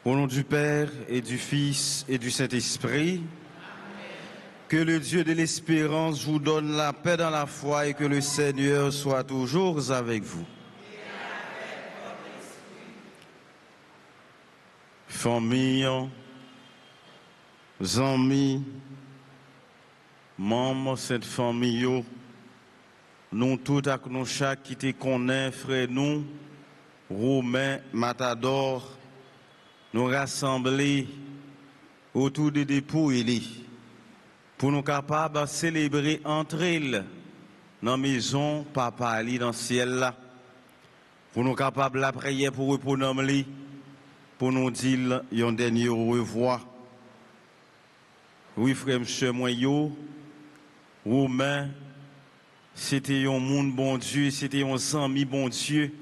Au nom du Père et du Fils et du Saint-Esprit, que le Dieu de l'espérance vous donne la paix dans la foi et que le Seigneur soit toujours avec vous. Famille, amis, membres de cette famille, nous tous avec nous chaque qui te connaît, frère nous, Romain, Matador, nous rassembler autour des dépouilles pour nous capables de célébrer entre elles dans la maison Papa Ali dans le ciel là, pour nous capables de prier pour eux, pour nous dire un dernier au revoir. Oui, frère, monsieur, moi, Romain, c'était un monde bon Dieu, c'était un ami bon Dieu,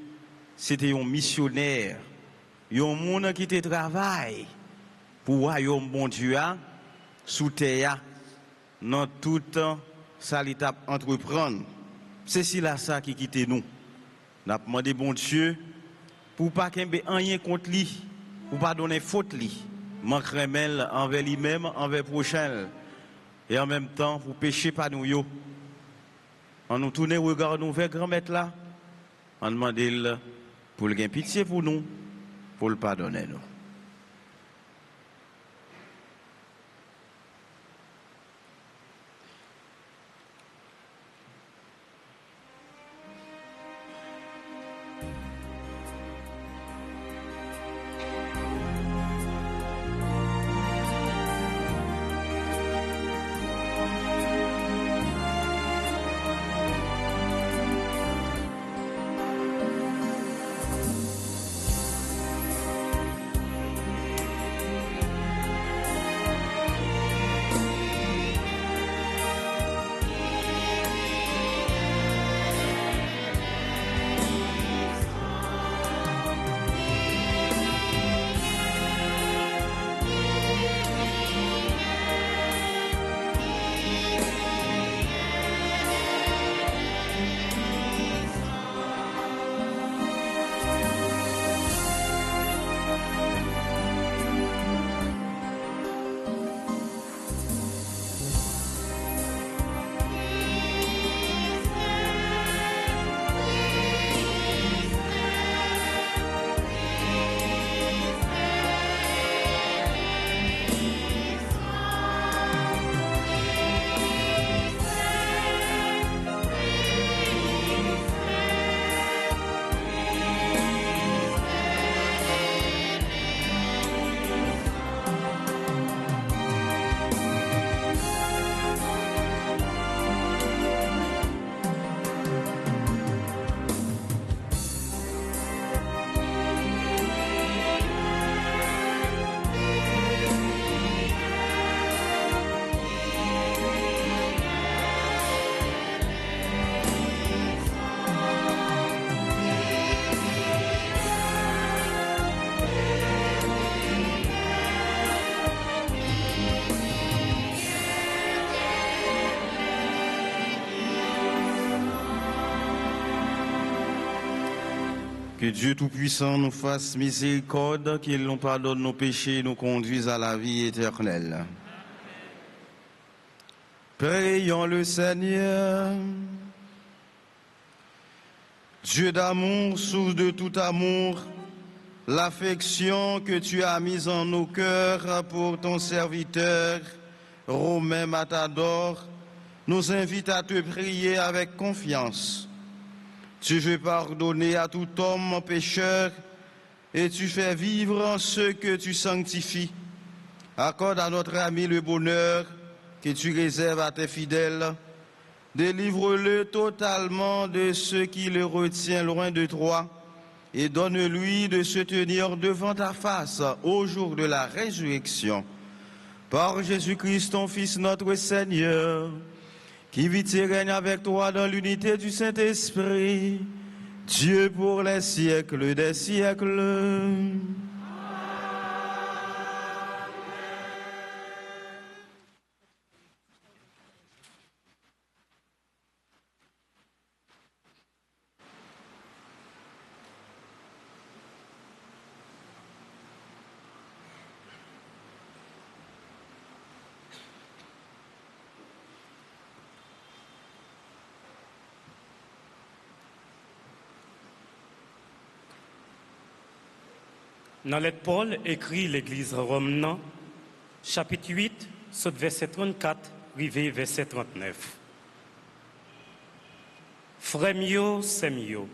c'était un missionnaire, un monde qui te travaille pour un bon Dieu sous terre, dans tout ça l'étape entreprendre. C'est si là ça qui quitte nous. Nous avons demandé bon Dieu pour pas qu'il y ait rien contre lui, pour pas donner faute lui, manque remel envers lui-même, envers prochain, et en même temps pour pécher pas nous yo. On nous tourne regard nous vers grand maître là, on demande pour le gain pitié pour nous, pour le pardonner nous. Que Dieu Tout-Puissant nous fasse miséricorde, qu'il nous pardonne nos péchés et nous conduise à la vie éternelle. Prions le Seigneur. Dieu d'amour, source de tout amour, l'affection que tu as mise en nos cœurs pour ton serviteur, Romain Matador, nous invite à te prier avec confiance. Tu veux pardonner à tout homme pécheur et tu fais vivre ceux que tu sanctifies. Accorde à notre ami le bonheur que tu réserves à tes fidèles. Délivre-le totalement de ce qui le retient loin de toi et donne-lui de se tenir devant ta face au jour de la résurrection. Par Jésus-Christ, ton Fils, notre Seigneur, qui vit et règne avec toi dans l'unité du Saint-Esprit, Dieu pour les siècles des siècles. Dans lettre Paul écrit l'Église Rome, chapitre 8, saut verset 34, rivé verset 39. Frère mio, c'est mio.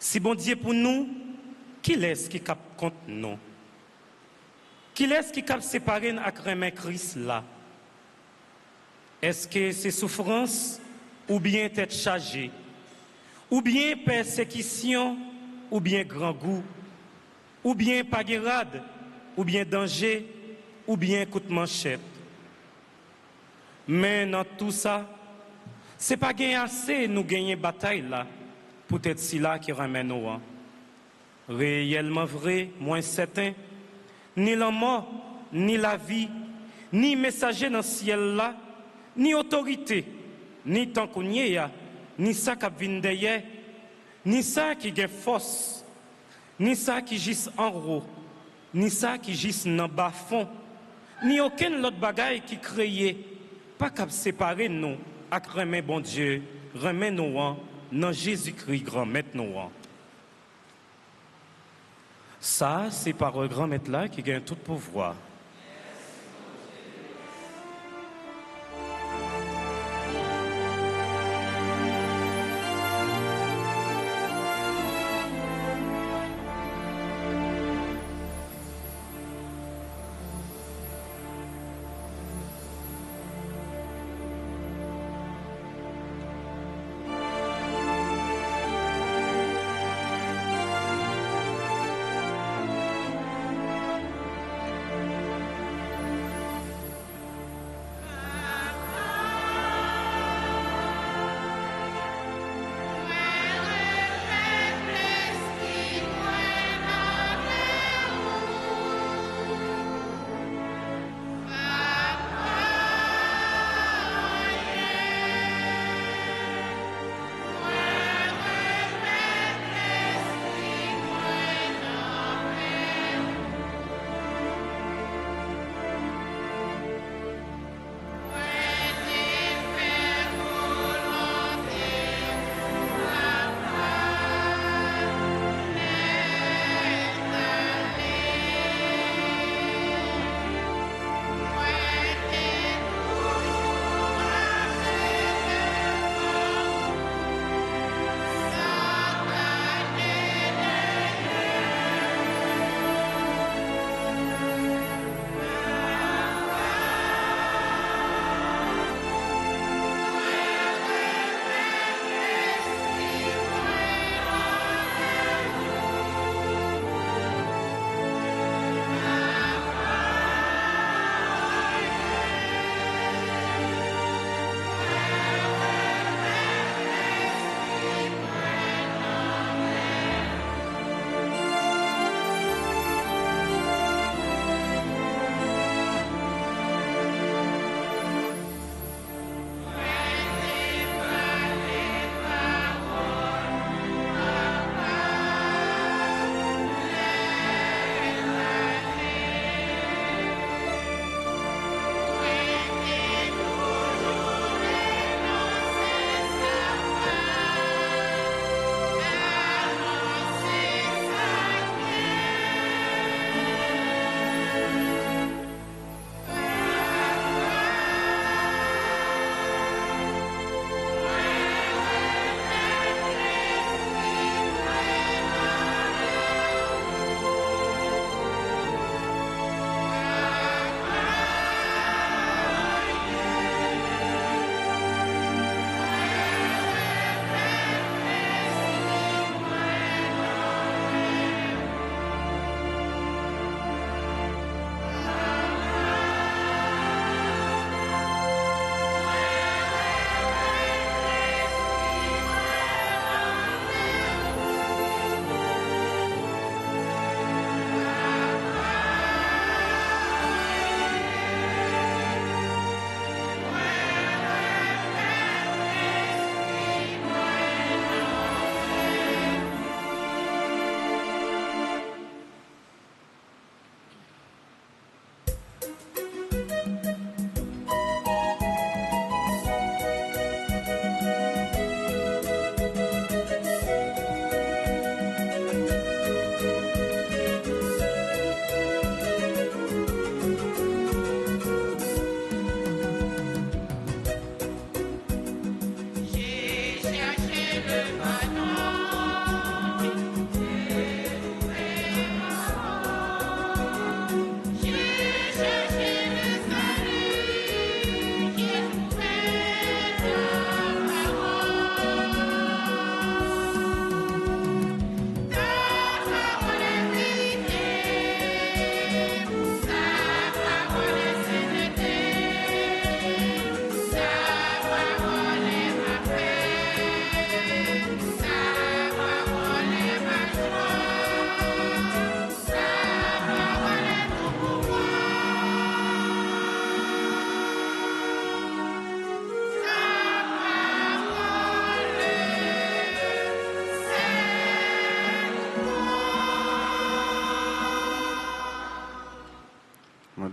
Si bon Dieu pour nous, qui est-ce qui cap contre nous? Qui est-ce qui cap séparer avec remet Christ là? Est-ce que c'est souffrance ou bien tête chargée? Ou bien persécution ou bien grand goût? Ou bien paguerade, ou bien danger, ou bien coup de manchette. Mais dans tout ça, c'est pas gagner assez nous gagner bataille là, pour être si là qui ramène nous. Réellement vrai, moins certain, ni la mort, ni la vie, ni messager dans le ciel là, ni autorité, ni tant qu'on y est, ni ça qui vient derrière, ni ça qui gagne force. Ni ça qui gisse en haut, ni ça qui gisse dans bas fond, ni aucun autre bagaille qui créé, pas qu'à séparer nous, avec remet bon Dieu, remet nous dans Jésus-Christ, grand maître nous. Ça, c'est par le grand maître là qui gagne tout pouvoir.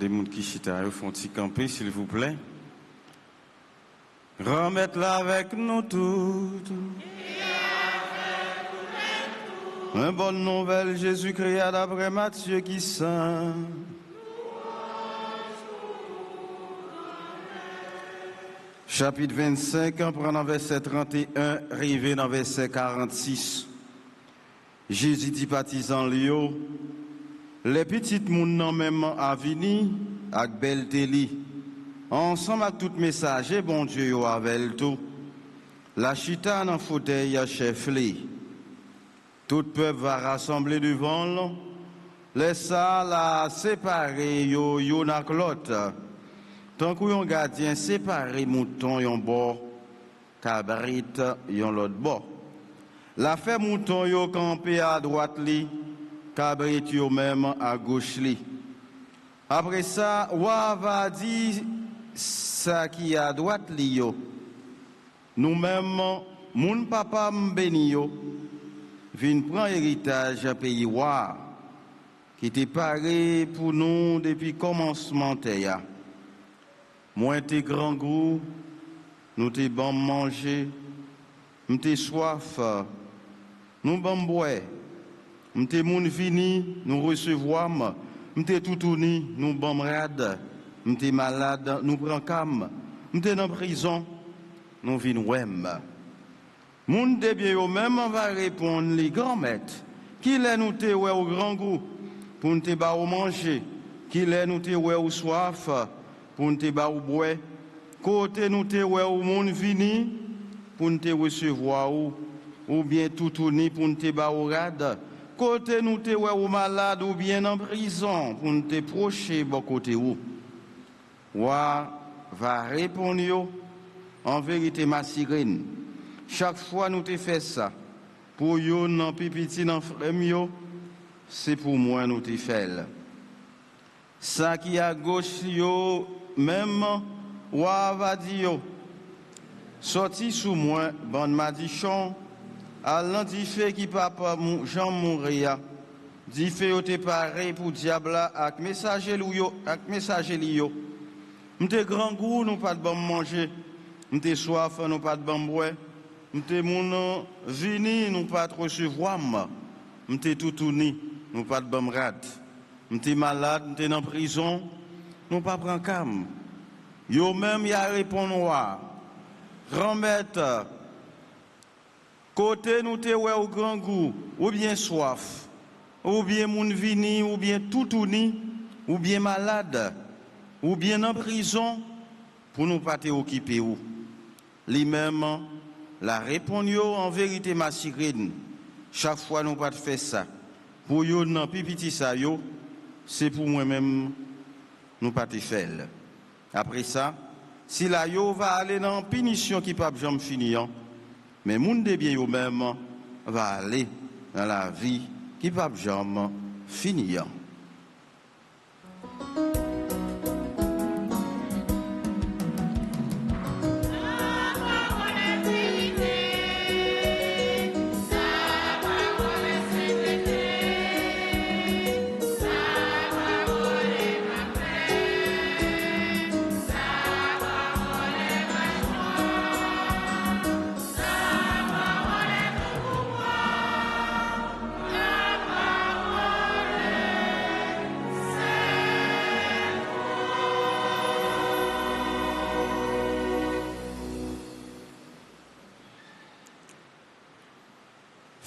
des gens qui chita, ils font camper, s'il vous plaît. Remettre-la avec nous toutes. Une bonne nouvelle, Jésus-Christ d'après Matthieu qui saint. Chapitre 25, en prenant verset 31, arrivé dans verset 46. Jésus dit baptisant Lio, les petites moun nan même à vini, avec belle teli, ensemble avec tout messager, bon Dieu yo avec tout. La chita dans fauteuil à chef li. Tout peuple va rassembler devant l'on. Laisse ça la séparer yo nak l'autre. Tant que yon gardien séparé mouton yon bord, cabrit yon l'autre bord. La fait mouton yo campé à droite li, cabrit yo même à gauche li. Après ça, wa va dire ça qui à droite li yo. Nous-mêmes, moun papa m'béni yo, vin prend héritage à pays wa, qui était paré pour nous depuis commencement terre. Moi t'es grand goût, nous t'es bon manger, m'te soif, nous bon boire, m'te moun vini, nous recevoir, m'te toutouni, nous bon rad, m'te malade, nous prend cam, m'te dans prison, nous vin ouem. Moun de bien yo même va répondre les grands maîtres, qui l'est nous te ouais au grand goût, pour nous te ba au manger, qui l'est nous te ouais au soif, pour nous te ba ou boire, côté nous te ouais au monde vini, pour nous te recevoir ou bien toutouni pour nous te ba ou rad, côté nous te ouais au malade ou bien en prison, pour nous te procher bon côté ou. Wa va répondre yo, en vérité ma sirène, chaque fois nous te fait ça, pour yo nan pipiti nan frem yo, c'est pour moi nous te fait. Ça qui à gauche yo, même, wa va dire, sorti sous moi, bon madichon, à l'antifé qui papa Jean Mouria, dit fait au te paré pour diable avec messager yo, avec messager yo. M'te grand goût, nous pas de bon manger, m'te soif, nous pas de bon boire, m'te moun vini, nous pas de recevoir, m'te toutouni, nous pas de bon rad, m'te malade, m'te dans prison, nous pas prend cam. Yo même y a répondu remettre côté nous te ouais au grand goût ou bien soif ou bien moun vini ou bien toutouni ou bien malade ou bien en prison pour nous pas te occuper ou li même la répondu en vérité ma sirène chaque fois nous pas faire ça pour yo nan pipiti ça yo c'est pour moi même nous pas te faire. Après ça, si la yo va aller dans punition qui pas jamais finir, mais moun de bien yo même va aller dans la vie qui pas jamais finir.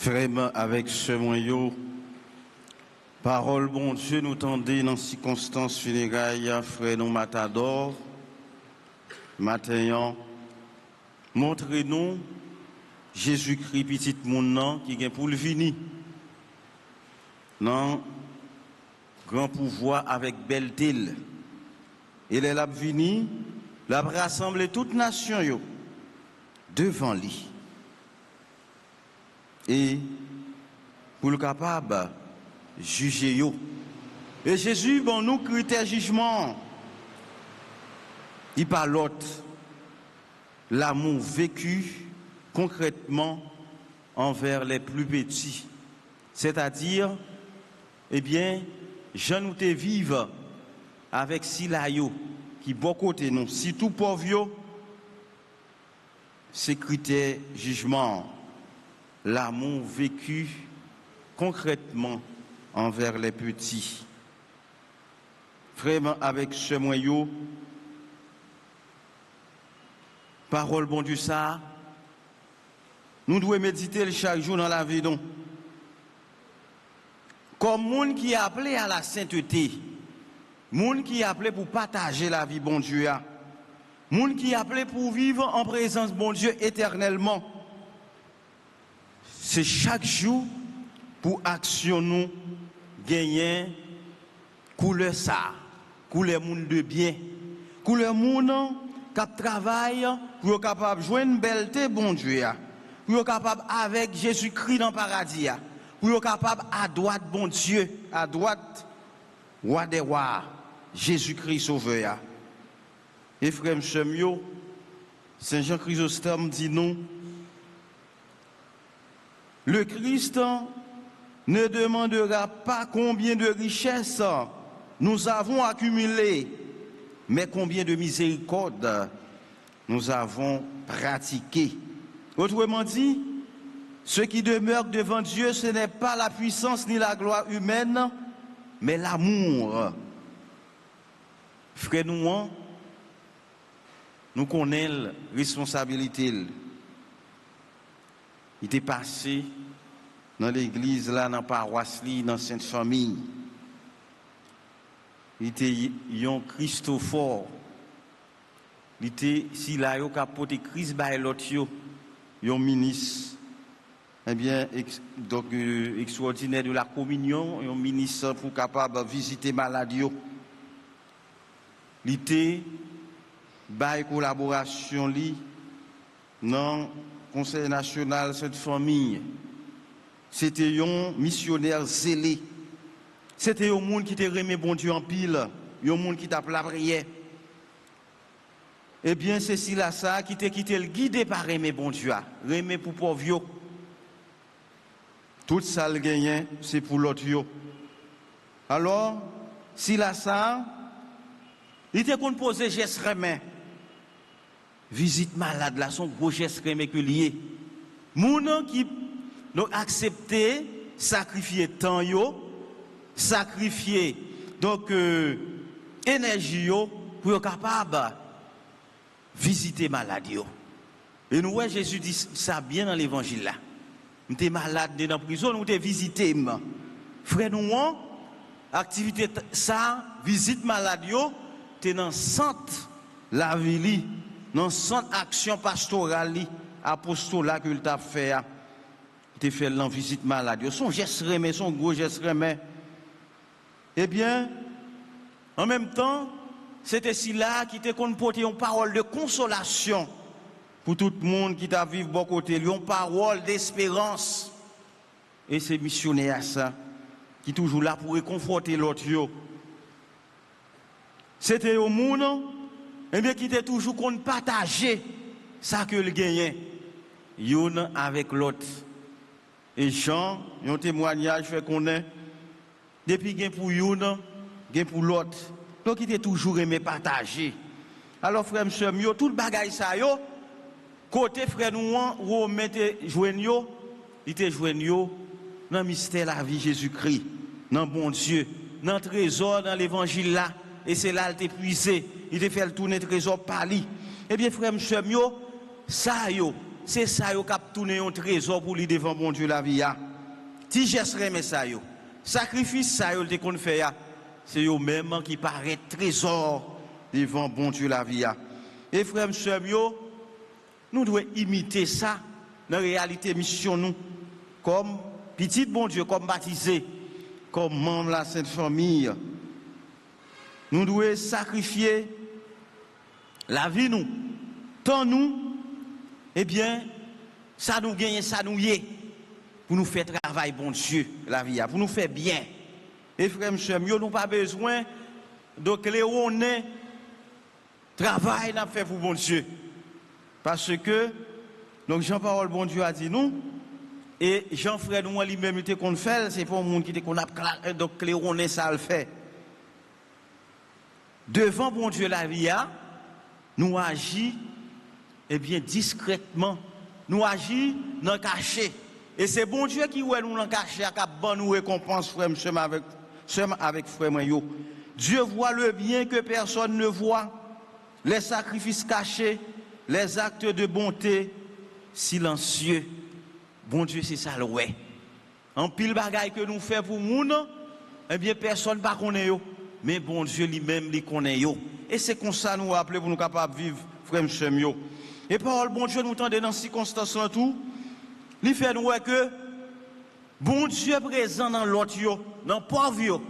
Vraiment avec ce moyen, parole bon Dieu nous tendez dans circonstances funérailles, frère nous matador, matin, montrez-nous Jésus-Christ petit moun qui vient pour le vini. Non, grand pouvoir avec belle tille. Il est là vini, l'a rassemblé toute nation yo devant lui. Et pour le capable juger yo. Et Jésus bon nous critère jugement. Il parle l'autre l'amour vécu concrètement envers les plus petits. C'est-à-dire eh bien, je nous te vive avec Silayo, qui bon côté nous, si tout pauvre, c'est critère jugement, l'amour vécu concrètement envers les petits. Vraiment avec ce moyen, parole bon Dieu ça, nous devons méditer chaque jour dans la vie. Donc. Comme monde qui est appelé à la sainteté, monde qui est appelé pour partager la vie bon Dieu, monde qui est appelé pour vivre en présence bon Dieu éternellement. C'est chaque jour pour action nous gagner couleur ça, couleur monde de bien, couleur monde qui travaille pour être capable de joindre une belleté bon Dieu, pour être capable avec Jésus-Christ dans le paradis, pour être capable à droite bon Dieu, à droite roi des rois, Jésus-Christ sauveur. Et frère Chemio, Saint Jean Chrysostome dit nous, le Christ ne demandera pas combien de richesses nous avons accumulées, mais combien de miséricorde nous avons pratiqué. Autrement dit, ce qui demeure devant Dieu, ce n'est pas la puissance ni la gloire humaine, mais l'amour. Frère nous connaissons la responsabilité. Il était passé dans l'église, là, dans la paroisse, dans la Sainte Famille. Il était un Christophore. Il était, si là, il a porté Christ, il l'autre, un ministre. Eh bien, donc, extraordinaire de la communion, un ministre pour capable de visiter malade. Il était, by collaboration, dans le Conseil national de cette famille. C'était un missionnaire zélé. C'était un monde qui te remet bon Dieu en pile, un monde qui t'a la prière. Eh bien, c'est si là ça qui t'a quitté le guidé par remet bon Dieu, remet pour pauvre. Tout ça le gagnant, c'est pour l'autre. Alors, si là ça, il était qu'on posait geste remet. Visite malade là, son gros geste remet que lié. Moun qui donc accepter, sacrifier temps yo, sacrifier donc énergie yo pour être capable visiter malade yo. Et nous voyons Jésus dit ça bien dans l'évangile là. Nous sommes malades dans la prison, nous sommes visité. Frère nous activité ça, visite malade yo, tu es dans centre la vie, dans centre action pastorale, apostolat que tu as fait. Tu fait la visite malade. Son geste remet, son gros geste remet. Eh bien, en même temps, c'était si là qui t'a porté une parole de consolation pour tout le monde qui t'a vécu bon côté, une parole d'espérance. Et c'est missionnaire ça, qui est toujours là pour réconforter l'autre. C'était au monde, eh bien, qui était toujours qu'on partageait ça que le gagnait, yon avec l'autre. Et Jean, un témoignage fait qu'on est, depuis qu'il pour yon, qu'il pour l'autre. Donc il était toujours aimé partager. Alors frère, monsieur, tout le bagage ça yo, côté frère nous, où mettez joignyo, il était joignyo dans le mystère de la vie Jésus-Christ, dans bon Dieu, dans le trésor, dans l'évangile là, et c'est là qu'il était puisé, il était fait le tourner le trésor par lui. Eh bien frère, monsieur, ça yo, c'est ça yo qui a tourné un trésor pour lui devant bon Dieu la vie. Si geste remet ça yo, sacrifice ça yo te qu'on fait ya, c'est eux même qui paraît trésor devant bon Dieu la vie. Et frère monsieur nous devons imiter ça dans la réalité mission nous comme petit bon Dieu, comme baptisé, comme membre de la Sainte Famille. Nous devons sacrifier la vie nous, tant nous, eh bien, ça nous gagne, ça nous y est, pour nous faire travail bon Dieu la vie, pour nous faire bien. Et frère, monsieur, nous n'avons pas besoin de cléoner travail n'a fait pour bon Dieu. Parce que, donc Jean-Paul bon Dieu a dit nous, et Jean-Frère nous lui-même était qu'on fait, c'est pour le monde qui était qu'on a donc cléoner ça le fait. devant bon Dieu la vie, nous agissons eh bien discrètement, nous agissons dans le cachet. Et c'est bon Dieu qui ouais nous dans le cachet, qui a bon nous récompense frère avec frère yo. Dieu voit le bien que personne ne voit, les sacrifices cachés, les actes de bonté silencieux. Bon Dieu c'est ça le ouais. En pile bagaille que nous faisons pour nous, eh bien personne ne connaît yo, mais bon Dieu lui-même lui connaît yo. Et c'est comme ça nous rappeler pour nous capables de vivre frère yo. Et parole bon Dieu nous tendait dans ces circonstances là tout, il fait nous que bon Dieu présent dans l'autre yo, dans pauvre yo.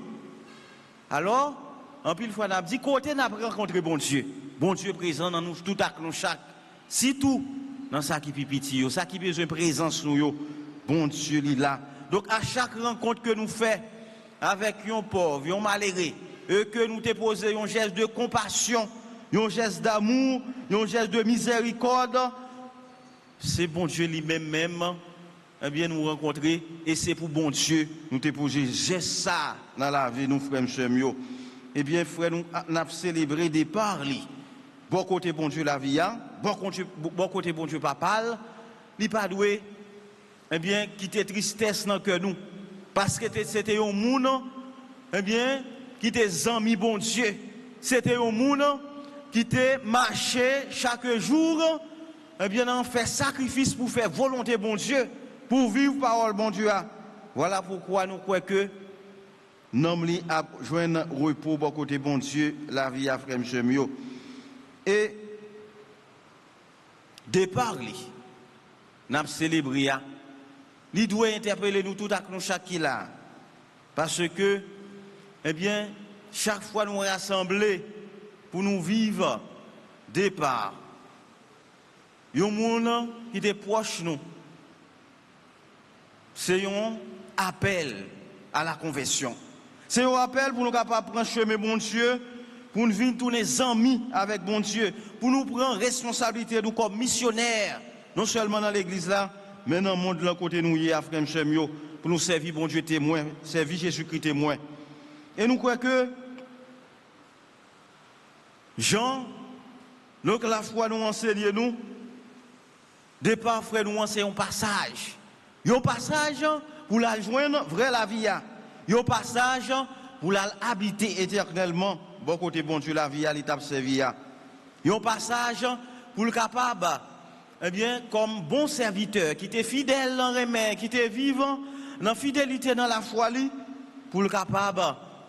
Alors, en pile fois, on a dit, côté n'a pas rencontré bon Dieu. Bon Dieu présent dans nous, tout à nous chaque. Si tout, dans ça qui pipiti, ça qui besoin de présence nous, bon Dieu est là. Donc, à chaque rencontre que nous faisons avec un pauvre, un malheureux, que nous te posons un geste de compassion, un geste d'amour, un geste de miséricorde, c'est bon Dieu lui-même, eh bien, nous rencontrer, et c'est pour bon Dieu, nous te poser geste ça dans la vie, nous, frères, monsieur, eh bien, frère, nous avons célébré des parlis. Bon côté, bon Dieu, la vie, bon côté, bon Dieu, papa, il pas doué, eh bien, quitter tristesse dans que nous, parce que c'était un monde, eh bien, qui était amis, bon Dieu, c'était un monde qui était marché chaque jour, eh bien, on fait sacrifice pour faire volonté, bon Dieu, pour vivre parole, bon Dieu. Voilà pourquoi nous croyons que nous avons joint repos bon côté, bon Dieu, la vie à frère Mio. Et départ, nous avons célébré, il doit interpeller nous tout à nous chaque qui là. Parce que, eh bien, chaque fois nous rassembler pour nous vivre départ. Il y a un monde qui est proche de nous. C'est un appel à la conversion. C'est un appel pour nous capables de prendre chemin, bon Dieu, pour nous venir tous les amis avec bon Dieu, pour nous prendre responsabilité nous comme missionnaires, non seulement dans l'église là, mais dans le monde de l'autre côté nous y frère Chemio, pour nous servir bon Dieu témoin, servir Jésus-Christ témoin. Et nous croyons que Jean, donc la foi nous enseigne nous, départ frère nous enseigne un passage. Un passage pour la joindre vrai la vie. Un passage pour l'habiter éternellement. Bon côté bon Dieu la vie à l'étape servie. Un passage pour le capable, eh bien, comme bon serviteur, qui était fidèle dans les mains, qui était vivant dans fidélité dans la foi, pour le capable,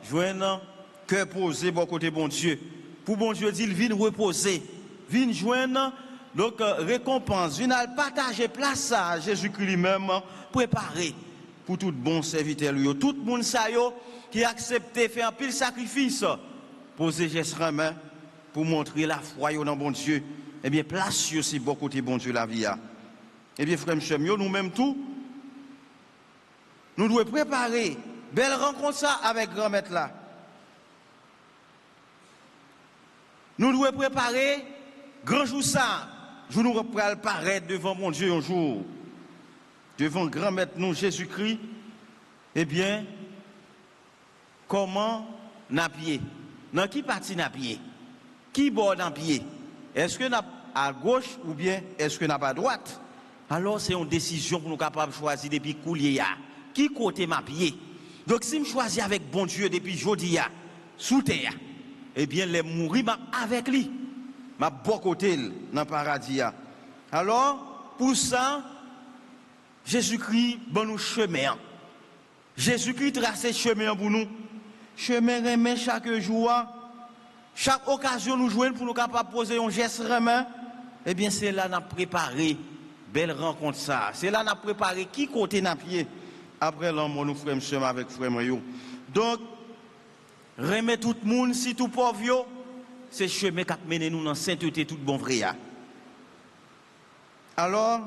joindre cœur posé bon côté bon Dieu. Pour bon Dieu dit, il vient reposer, vient joindre. Donc, récompense, vient partager place à Jésus-Christ lui-même, préparé pour tout bon serviteur. Tout le monde qui a accepté faire un pile sacrifice, poser geste en main pour montrer la foi dans bon Dieu. Eh bien, place aussi bon côté bon Dieu la vie. Eh bien, frère Chemio, nous-mêmes tout, nous devons préparer belle rencontre ça avec grand-maître là. Nous devons préparer grand jour ça. Je nous reprends paraître devant mon Dieu un jour, devant grand maître nous Jésus-Christ. Eh bien, comment n'a pied? Dans qui partie n'a pied? Qui bord dans pied? Est-ce que n'a à gauche ou bien est-ce que n'a pas à droite? Alors c'est une décision pour nous capables de choisir depuis coulier. Qui côté ma pied? Donc si je choisis avec bon Dieu depuis jeudi sous terre, eh bien les mourir avec lui. Ma bon côté dans le paradis. Alors, pour ça, Jésus-Christ bon nous chemin. Jésus-Christ trace chemin pour nous. Chemin remet chaque jour. Chaque occasion nous joindre pour nous capables de poser un geste remet. Eh bien, c'est là qu'on a préparé belle rencontre ça. C'est là qu'on a préparé qui côté n'a pied. Après l'amour nous frères chemin avec frère yo. Donc, remet tout le monde, si tout pauvre. C'est chemin qui mène nous dans la sainteté, tout bon vrai. Alors,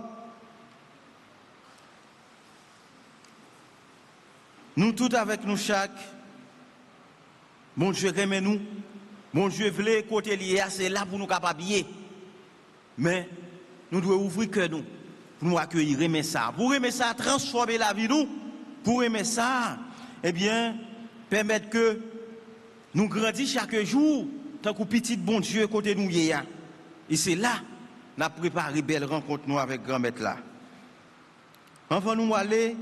nous tous avec nous chaque, bon Dieu remet nous, bon Dieu voulait côté lié, c'est là pour nous capables. Mais nous devons ouvrir que nous, pour nous accueillir, remet ça. Pour remettre ça, transformer la vie nous, pour remettre ça, eh bien, permettre que nous grandissions chaque jour. tant que petit bon Dieu côté nous y a. Et c'est là nous avons préparé belle rencontre nous avec grand maître là. Avant nous aller,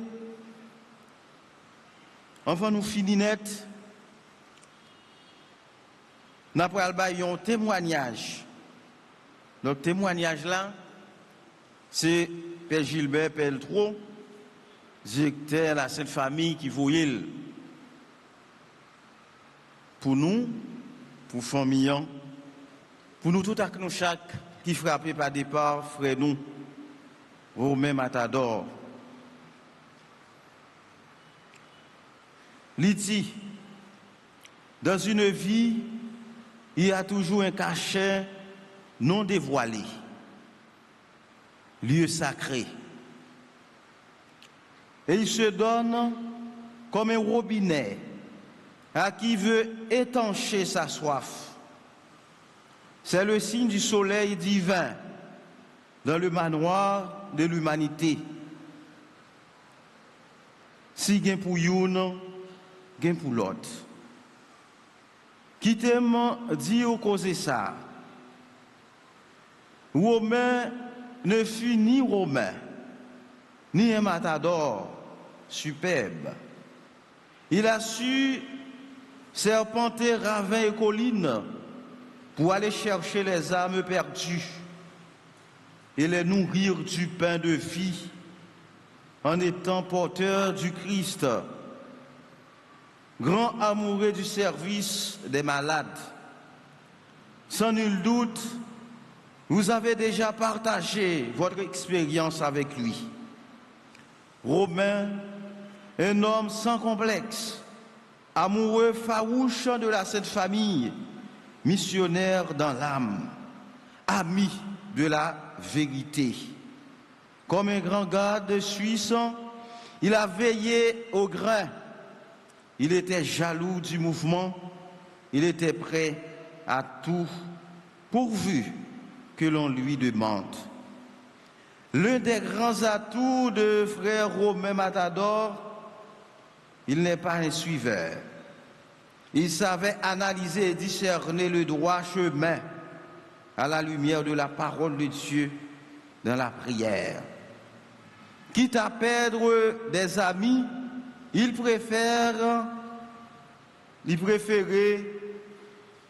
avant nous finir net, nous avons un témoignage. Notre témoignage là, c'est Père Gilbert Peltro, directeur de la Sainte Famille qui voyait pour nous, pour famille, pour nous tout à nous chaque qui frappé par départ, frère nous, Romain Matador. Lydie, dans une vie, il y a toujours un cachet non dévoilé, lieu sacré. Et il se donne comme un robinet à qui veut étancher sa soif. C'est le signe du soleil divin dans le manoir de l'humanité. Si gain pour une, gain pour l'autre. Qui t'aime dire ou causer ça? Romain ne fut ni Romain, ni un matador superbe. Il a su serpenter ravins et collines pour aller chercher les âmes perdues et les nourrir du pain de vie en étant porteur du Christ, grand amoureux du service des malades. Sans nul doute, vous avez déjà partagé votre expérience avec lui. Romain, un homme sans complexe, amoureux farouche de la Sainte Famille, missionnaire dans l'âme, ami de la vérité. Comme un grand garde suisse, il a veillé au grain. Il était jaloux du mouvement. Il était prêt à tout pourvu que l'on lui demande. L'un des grands atouts de frère Romain Matador, il n'est pas un suiveur. Il savait analyser et discerner le droit chemin à la lumière de la parole de Dieu dans la prière. Quitte à perdre des amis, il préférait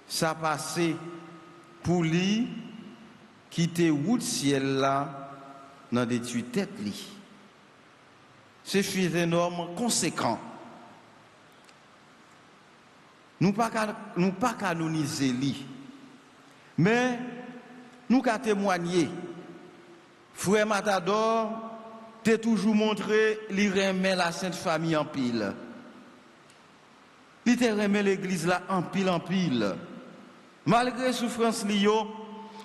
ça passer pour lui quitter route ciel là dans des têtes li. Ce fut un homme conséquent. Nous pas canoniser lui, mais nous qu'à témoigner. Frère Matador t'a toujours montré qu'il remet la Sainte Famille en pile. Il t'a remet l'église là en pile. Malgré souffrance liyo,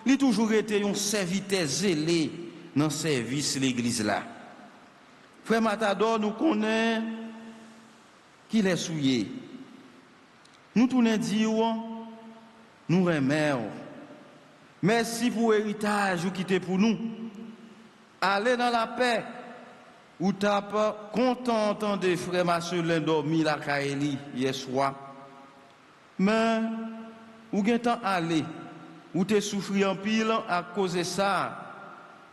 il a toujours été un serviteur zélé dans le service de l'église là. Frère Matador nous connaît qu'il est souillé. Nous tournons dire, nous remercions. Merci pour l'héritage ou quitter pour nous. Allez dans la paix. Ou tape content de frère Marcelin dormi la Kaeli hier soir. Mais ou gen temps aller, ou te souffri en pile à cause de ça.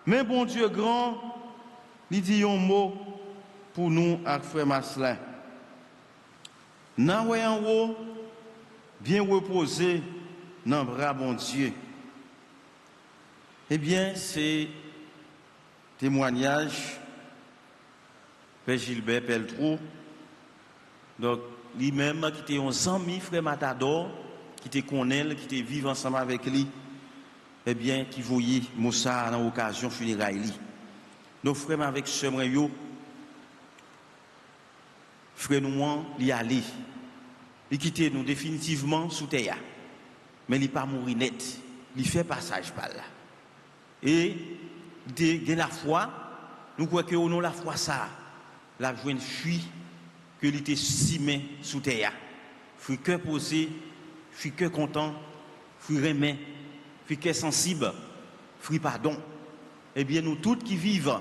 Mais bon Dieu grand, il dit un mot pour nous avec frère Marcelin. Nan wè en haut, bien reposé dans le bras bon Dieu. Eh bien, c'est témoignage Père Gilbert Peltro, donc lui-même qui était un ami frère Matador, qui était connaît, qui était vivant ensemble avec lui, eh bien, qui voyait Moussa dans l'occasion funérailles. Donc frère avec ce yo, frère nous il allé, il quittait nous définitivement sous terre, mais il pas mourir net, il fait passage par là. Et de la foi, nous croyons que au nom de la foi ça. La joie fuit que l'été simé sous terre. Fui cœur posé, fui cœur content, fui remet, fui cœur sensible, fui pardon. Eh bien, nous tous qui vivons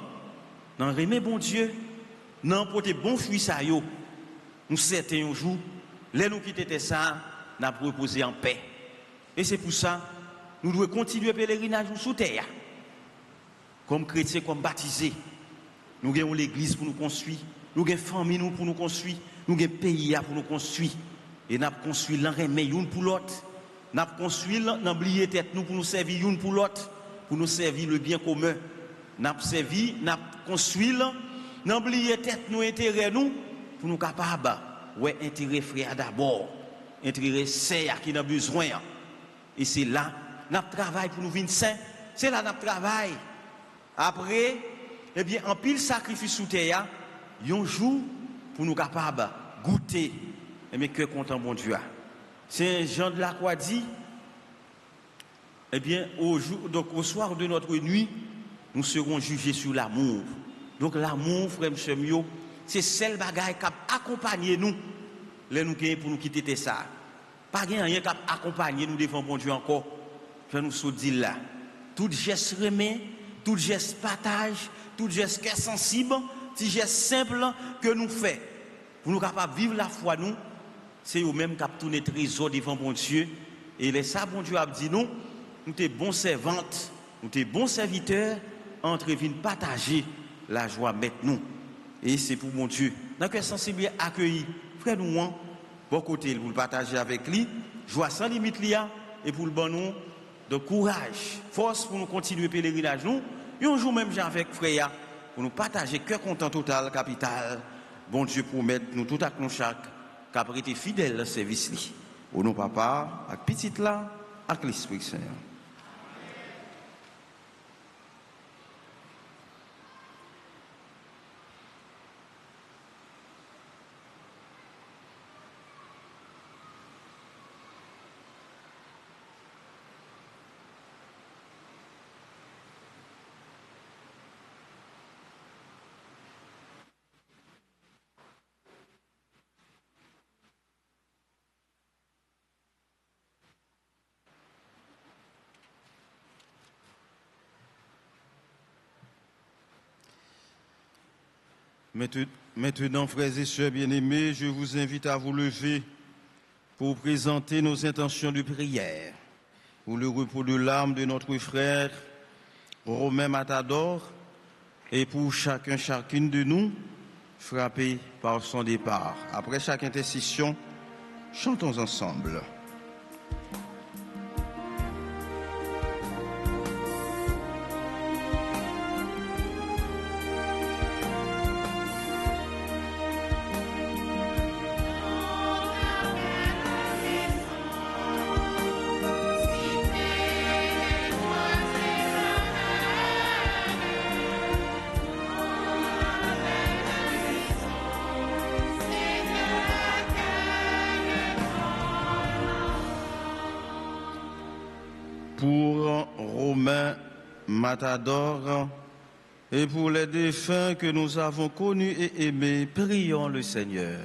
dans remet bon Dieu, dans porter bon fruit ça yo, nous certains un jour, les nous qui étaient ça, n'a reposé en paix. Et c'est pour ça, nous devons continuer le pèlerinage sous terre. Comme chrétiens, comme baptisés. Nous avons l'église pour nous construire. Nous avons famille pour nous construire. Nous avons pays pour nous construire. Et nous avons construit l'un une pour l'autre. Nous avons construit l'oublier tête nous pour nous servir une pour l'autre. Pour nous servir le bien commun. Nous avons servi, nous avons construit l'oublier tête nous, intérêt nous, pour nous capables. Ouais, intérêt frère d'abord. Intérêt sœur qui a besoin. Et c'est là, nous travaillons pour nous venir saints. C'est là nous travaillons. Après, eh bien, en pile sacrifice sous terre, un jour pour nous capables de goûter. Eh bien, que content, bon Dieu. C'est Jean de la Croix dit, eh bien, au soir de notre nuit, nous serons jugés sur l'amour. Donc, l'amour, frère M. c'est celle bagaille qui accompagne nous, là nous pour nous quitter ça. Pas rien qui accompagne nous devant bon Dieu encore. Je nous so dit là. Tout geste remet, tout geste partage, tout geste qui est sensible, tout geste simple que nous faisons. Pour nous capables de vivre la foi, nous, c'est eux-mêmes qui tournent trésor devant bon Dieu. Et les ça, bon Dieu a dit nous, nous sommes bons servantes, nous sommes bons serviteurs, entre venir partager la joie maintenant. Et c'est pour mon Dieu. Dans quel sens bien accueilli, frère nous, bon côté, pour le partager avec lui, joie sans limite, et pour le bon nous, de courage, force pour nous continuer le pèlerinage. Nous, et un jour même, j'ai avec frère, pour nous partager cœur content total, capital. Bon Dieu, pour mettre nous tout à nous chaque, qui a été fidèle au service. Au nom papa, avec petite là, avec l'Esprit Saint. Maintenant, frères et sœurs bien-aimés, je vous invite à vous lever pour présenter nos intentions de prière pour le repos de l'âme de notre frère Romain Matador et pour chacune de nous frappé par son départ. Après chaque intercession, chantons ensemble. Pour Romain Matador et pour les défunts que nous avons connus et aimés, prions le Seigneur.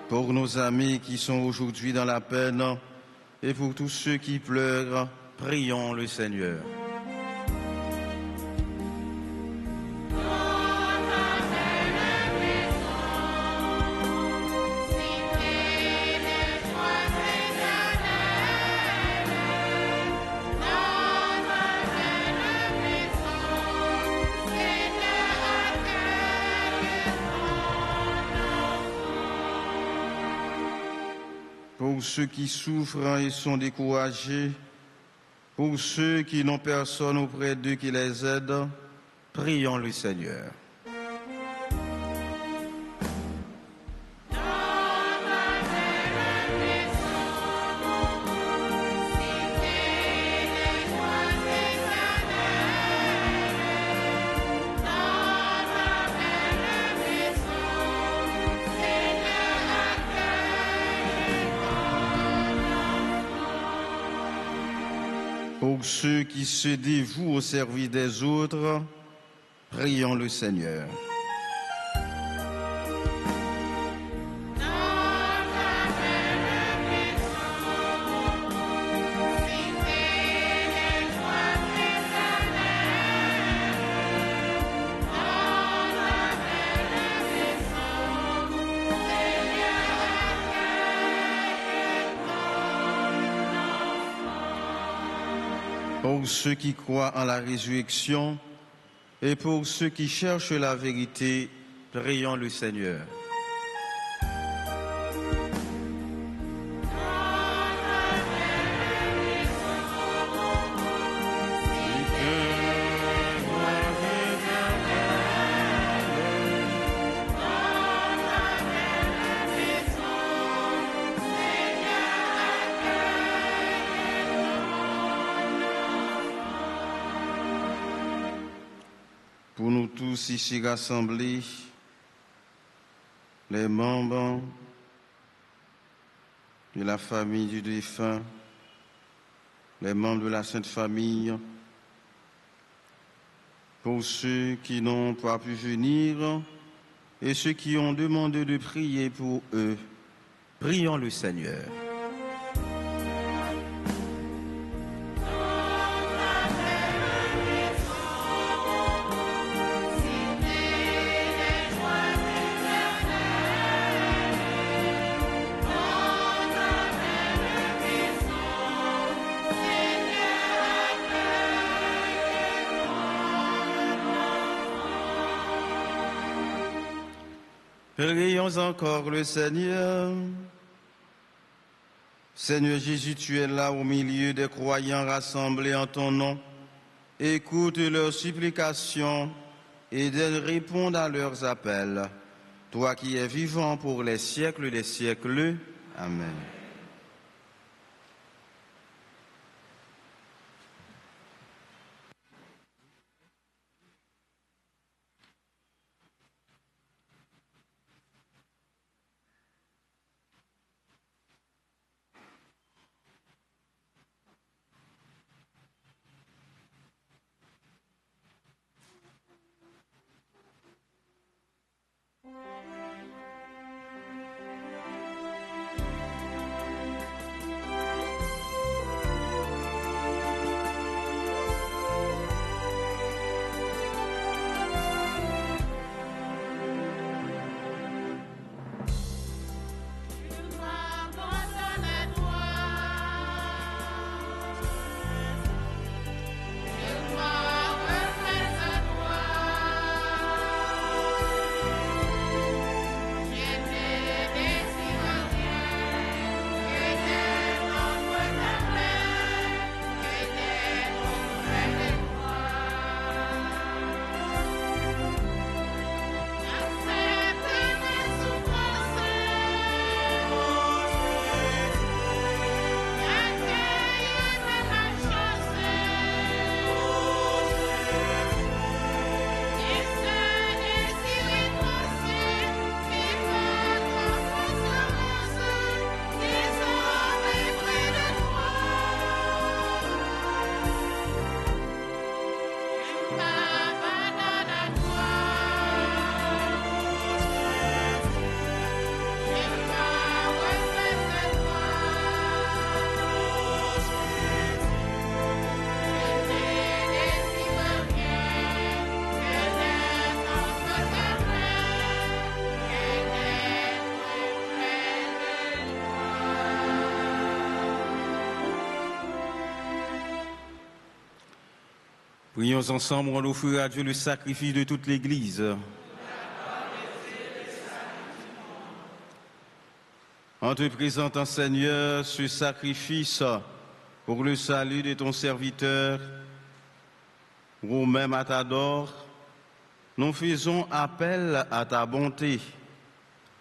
Pour nos amis qui sont aujourd'hui dans la peine et pour tous ceux qui pleurent, prions le Seigneur. Pour ceux qui souffrent et sont découragés, pour ceux qui n'ont personne auprès d'eux qui les aide, prions le Seigneur. Pour ceux qui se dévouent au service des autres, prions le Seigneur. pour ceux qui croient en la résurrection et pour ceux qui cherchent la vérité, prions le Seigneur. Pour nous tous ici rassemblés, les membres de la famille du défunt, les membres de la Sainte Famille, pour ceux qui n'ont pas pu venir et ceux qui ont demandé de prier pour eux, prions le Seigneur. Prions encore le Seigneur. Seigneur Jésus, tu es là au milieu des croyants rassemblés en ton nom. Écoute leurs supplications et réponds à leurs appels. Toi qui es vivant pour les siècles des siècles. Amen. Prions ensemble, on offre à Dieu le sacrifice de toute l'Église. En te présentant, Seigneur, ce sacrifice pour le salut de ton serviteur, Romain Matador, nous faisons appel à ta bonté.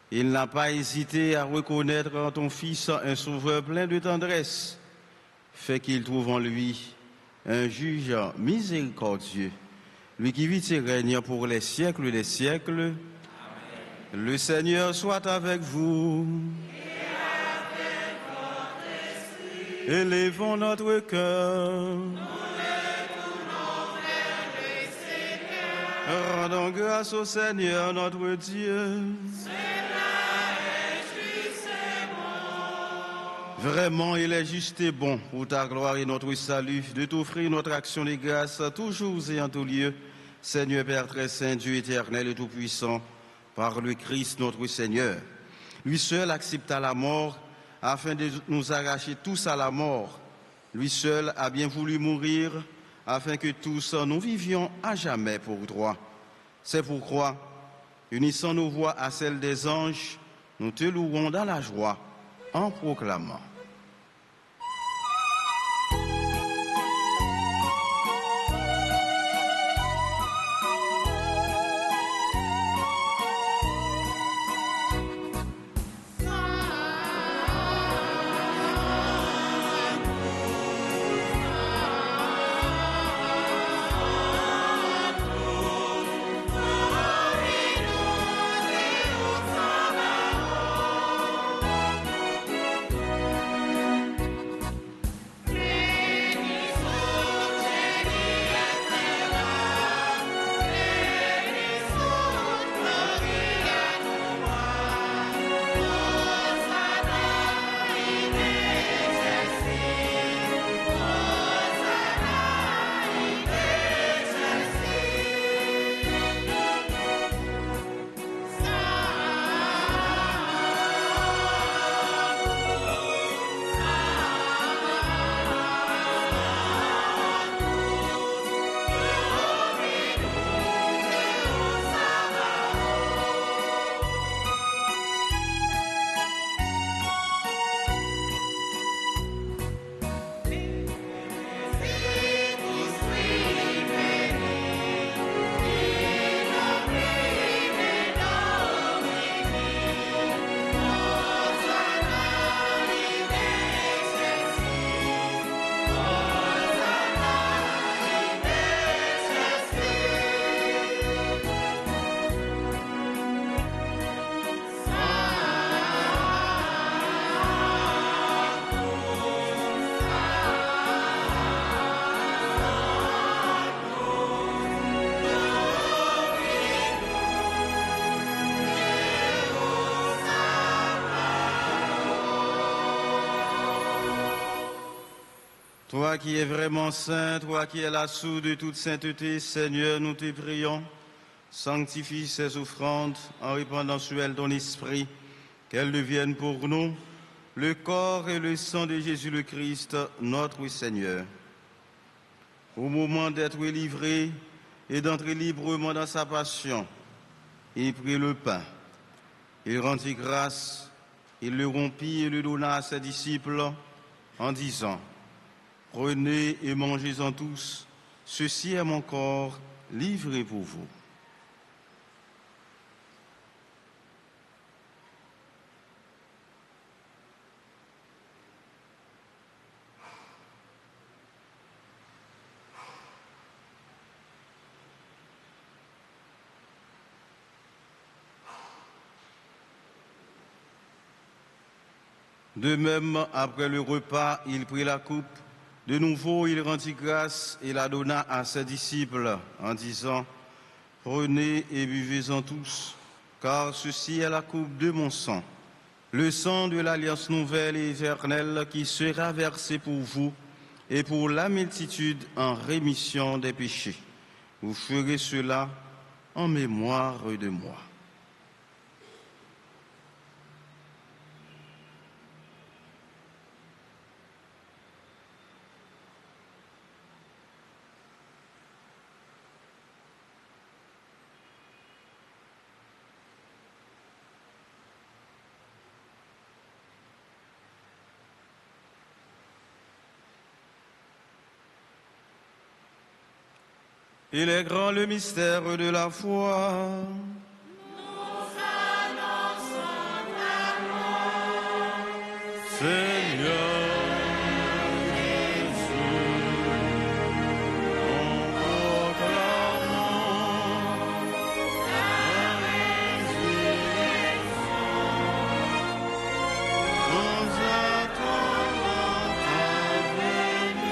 Il n'a pas hésité à reconnaître en ton Fils un sauveur plein de tendresse. Fait qu'il trouve en lui un juge miséricordieux, lui qui vit et règne pour les siècles des siècles. Amen. Le Seigneur soit avec vous. Et avec votre esprit. Élevons notre cœur. Rendons grâce au Seigneur notre Dieu. Vraiment, il est juste et bon pour ta gloire et notre salut de t'offrir notre action de grâce toujours et en tout lieu, Seigneur Père très saint, Dieu éternel et tout-puissant, par le Christ notre Seigneur. Lui seul accepta la mort afin de nous arracher tous à la mort. Lui seul a bien voulu mourir afin que tous nous vivions à jamais pour droit. C'est pourquoi, unissant nos voix à celles des anges, nous te louons dans la joie en proclamant. Toi qui es vraiment saint, toi qui es la source de toute sainteté, Seigneur, nous te prions, sanctifie ces offrandes en répandant sur elles ton esprit, qu'elles deviennent pour nous le corps et le sang de Jésus le Christ, notre Seigneur. Au moment d'être livré et d'entrer librement dans sa passion, il prit le pain, il rendit grâce, il le rompit et le donna à ses disciples en disant: prenez et mangez-en tous, ceci est mon corps livré pour vous. De même, après le repas, il prit la coupe. De nouveau, il rendit grâce et la donna à ses disciples en disant: prenez et buvez-en tous, car ceci est la coupe de mon sang, le sang de l'alliance nouvelle et éternelle qui sera versé pour vous et pour la multitude en rémission des péchés. Vous ferez cela en mémoire de moi. Il est grand le mystère de la foi. Nous annonçons ta mort, Seigneur Jésus, nous proclamons ta résurrection. nous attendons ta venue.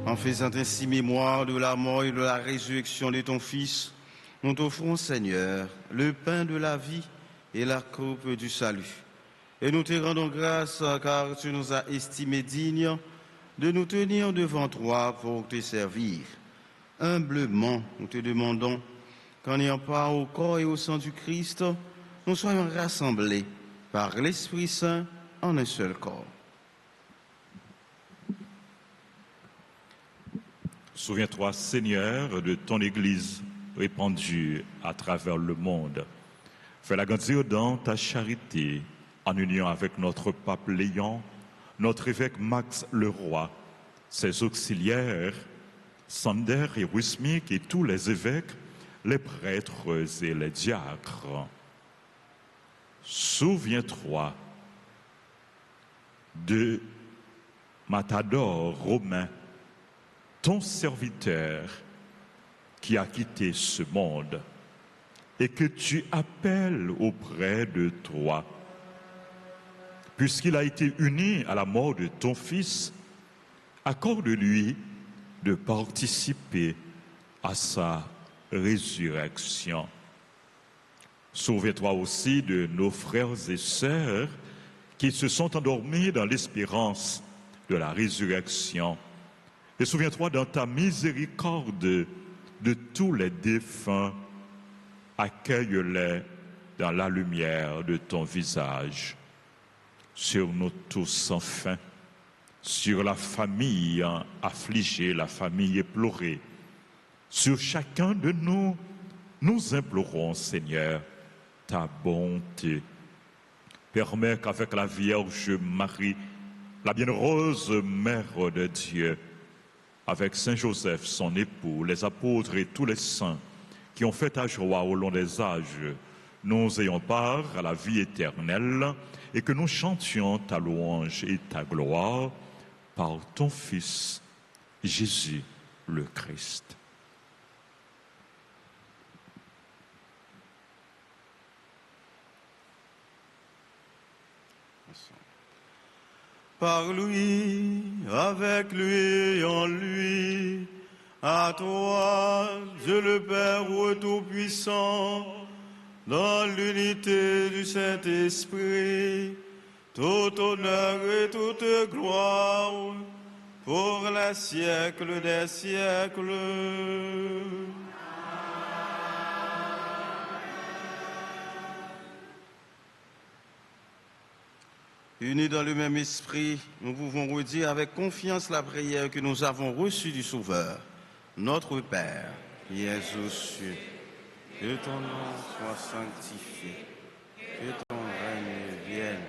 En faisant ainsi mémoire de la mort et de la résurrection de ton Fils, nous t'offrons, Seigneur, le pain de la vie et la coupe du salut. Et nous te rendons grâce car tu nous as estimés dignes de nous tenir devant toi pour te servir. Humblement, nous te demandons qu'en ayant part au corps et au sang du Christ, nous soyons rassemblés par l'Esprit Saint en un seul corps. Souviens-toi, Seigneur, de ton Église répandue à travers le monde. Fais-la grandir dans ta charité, en union avec notre pape Léon, notre évêque Max Leroy, ses auxiliaires, Sander et Wismik, et tous les évêques, les prêtres et les diacres. Souviens-toi de Matador Romain, ton serviteur qui a quitté ce monde et que tu appelles auprès de toi. Puisqu'il a été uni à la mort de ton Fils, accorde-lui de participer à sa résurrection. Souviens-toi aussi de nos frères et sœurs qui se sont endormis dans l'espérance de la résurrection. Et souviens-toi dans ta miséricorde de tous les défunts. Accueille-les dans la lumière de ton visage. Sur nous tous, enfin, sur la famille affligée, la famille éplorée, sur chacun de nous, nous implorons, Seigneur, ta bonté. Permets qu'avec la Vierge Marie, la bienheureuse Mère de Dieu, avec Saint Joseph, son époux, les apôtres et tous les saints qui ont fait ta joie au long des âges, nous ayons part à la vie éternelle et que nous chantions ta louange et ta gloire par ton Fils, Jésus le Christ. Par lui, avec lui et en lui, à toi, Dieu le Père Tout-Puissant, dans l'unité du Saint-Esprit, tout honneur et toute gloire, pour les siècles des siècles. Unis dans le même esprit, nous pouvons redire avec confiance la prière que nous avons reçue du Sauveur. Notre Père, qui es aux cieux, que ton nom soit sanctifié, que ton règne vienne,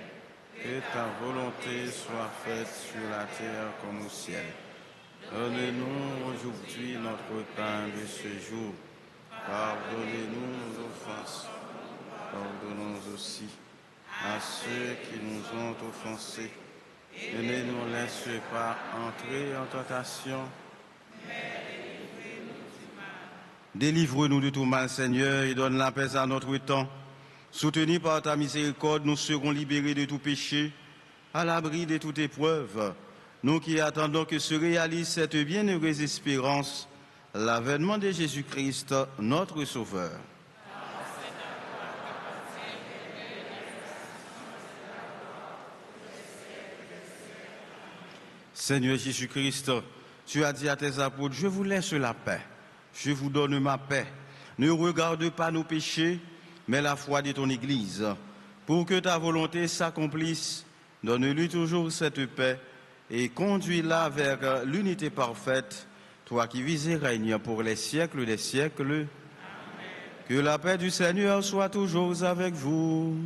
que ta volonté soit faite sur la terre comme au ciel. Donne-nous aujourd'hui notre pain de ce jour. Pardonnez-nous nos offenses, pardonnons aussi à ceux qui nous ont offensés. Et ne nous laisse pas entrer en tentation. Délivre-nous de tout mal, Seigneur, et donne la paix à notre temps. Soutenus par ta miséricorde, nous serons libérés de tout péché, à l'abri de toute épreuve. Nous qui attendons que se réalise cette bienheureuse espérance, l'avènement de Jésus-Christ, notre Sauveur. Seigneur Jésus-Christ, tu as dit à tes apôtres, je vous laisse la paix, je vous donne ma paix. Ne regarde pas nos péchés, mais la foi de ton Église. Pour que ta volonté s'accomplisse, donne-lui toujours cette paix et conduis-la vers l'unité parfaite, toi qui vis et règnes pour les siècles des siècles. Amen. Que la paix du Seigneur soit toujours avec vous.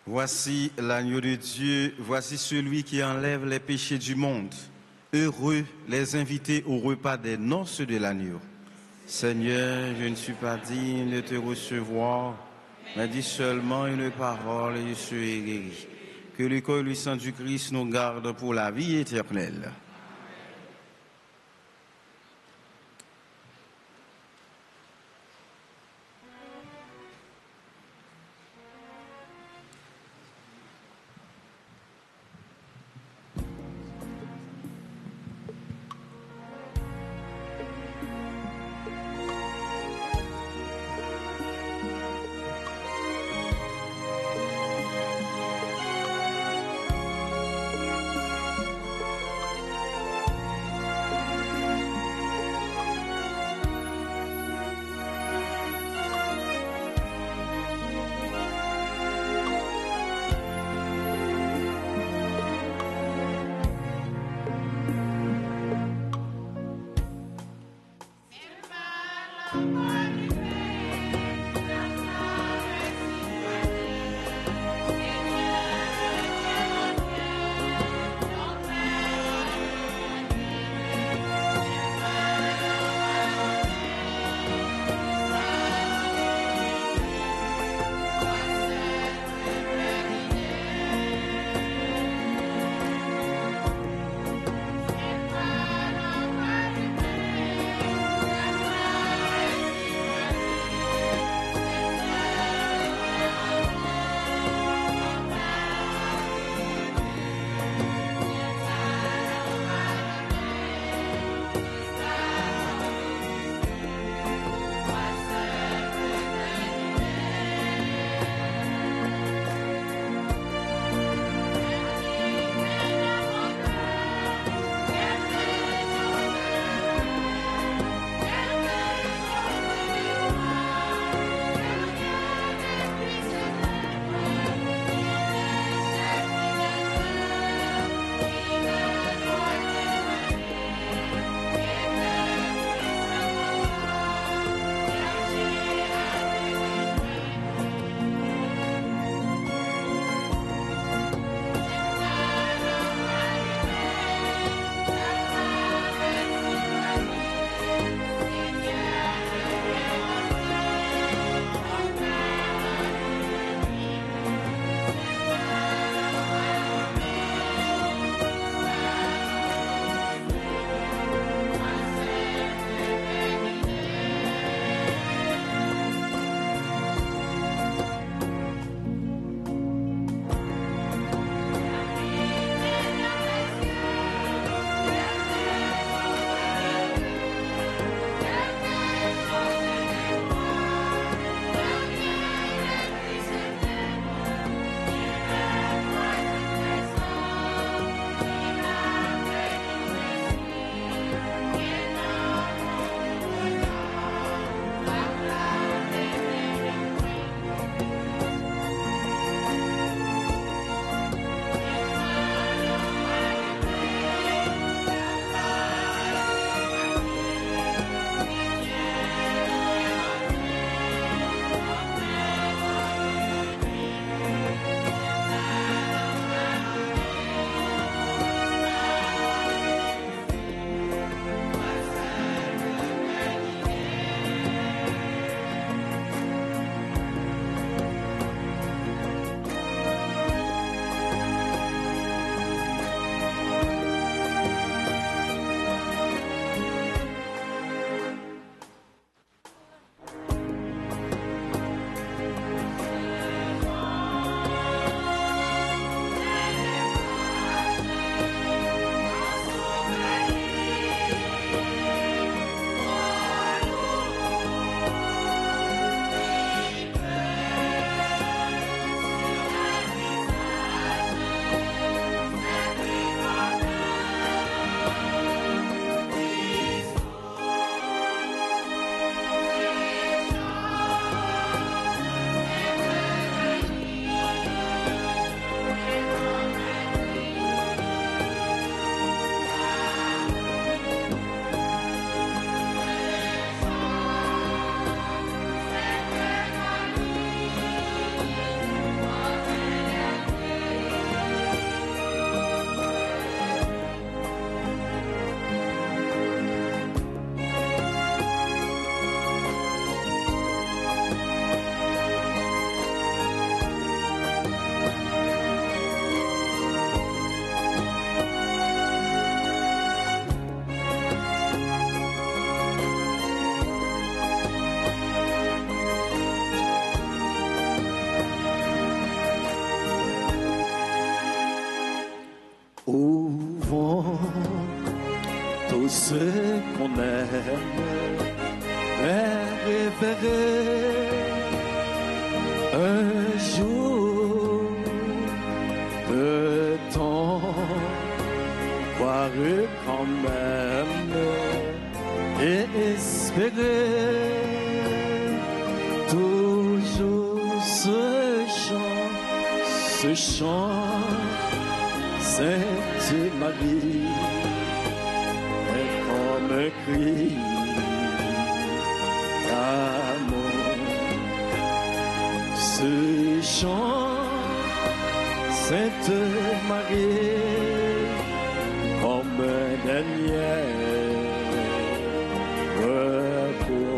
Voici l'agneau de Dieu, voici celui qui enlève les péchés du monde. Heureux les invités au repas des noces de l'agneau. Seigneur, je ne suis pas digne de te recevoir, mais dis seulement une parole et je serai guéri. Que le corps et le sang du Christ nous garde pour la vie éternelle. ceux qu'on aime révérer un jour de temps, croire quand même et espérer toujours ce chant, Sainte Marie, est comme un cri d'amour. Ce chant, Sainte Marie, comme un dernier repos.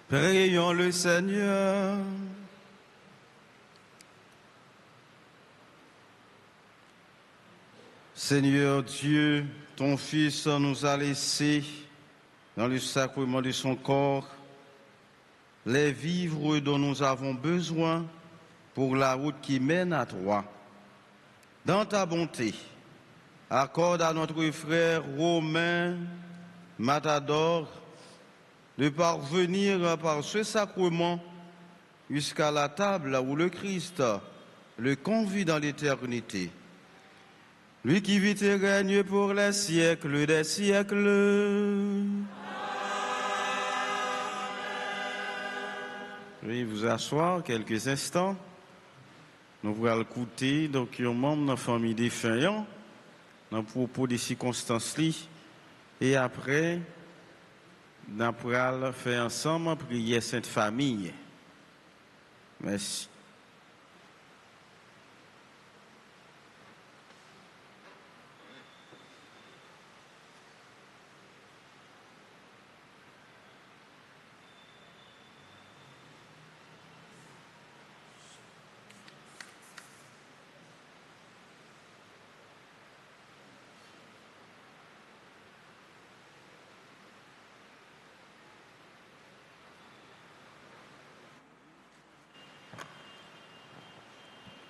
Prions le Seigneur. Seigneur Dieu, ton Fils nous a laissé dans le sacrement de son corps les vivres dont nous avons besoin pour la route qui mène à toi. Dans ta bonté, accorde à notre frère Romain Matador de parvenir par ce sacrement jusqu'à la table où le Christ le convie dans l'éternité. Lui qui vit et règne pour les siècles des siècles. Oui, vous asseoir quelques instants. Nous allons écouter donc un membre de la famille défunte dans propos des circonstances et après nous allons faire ensemble prier Sainte Famille. Merci.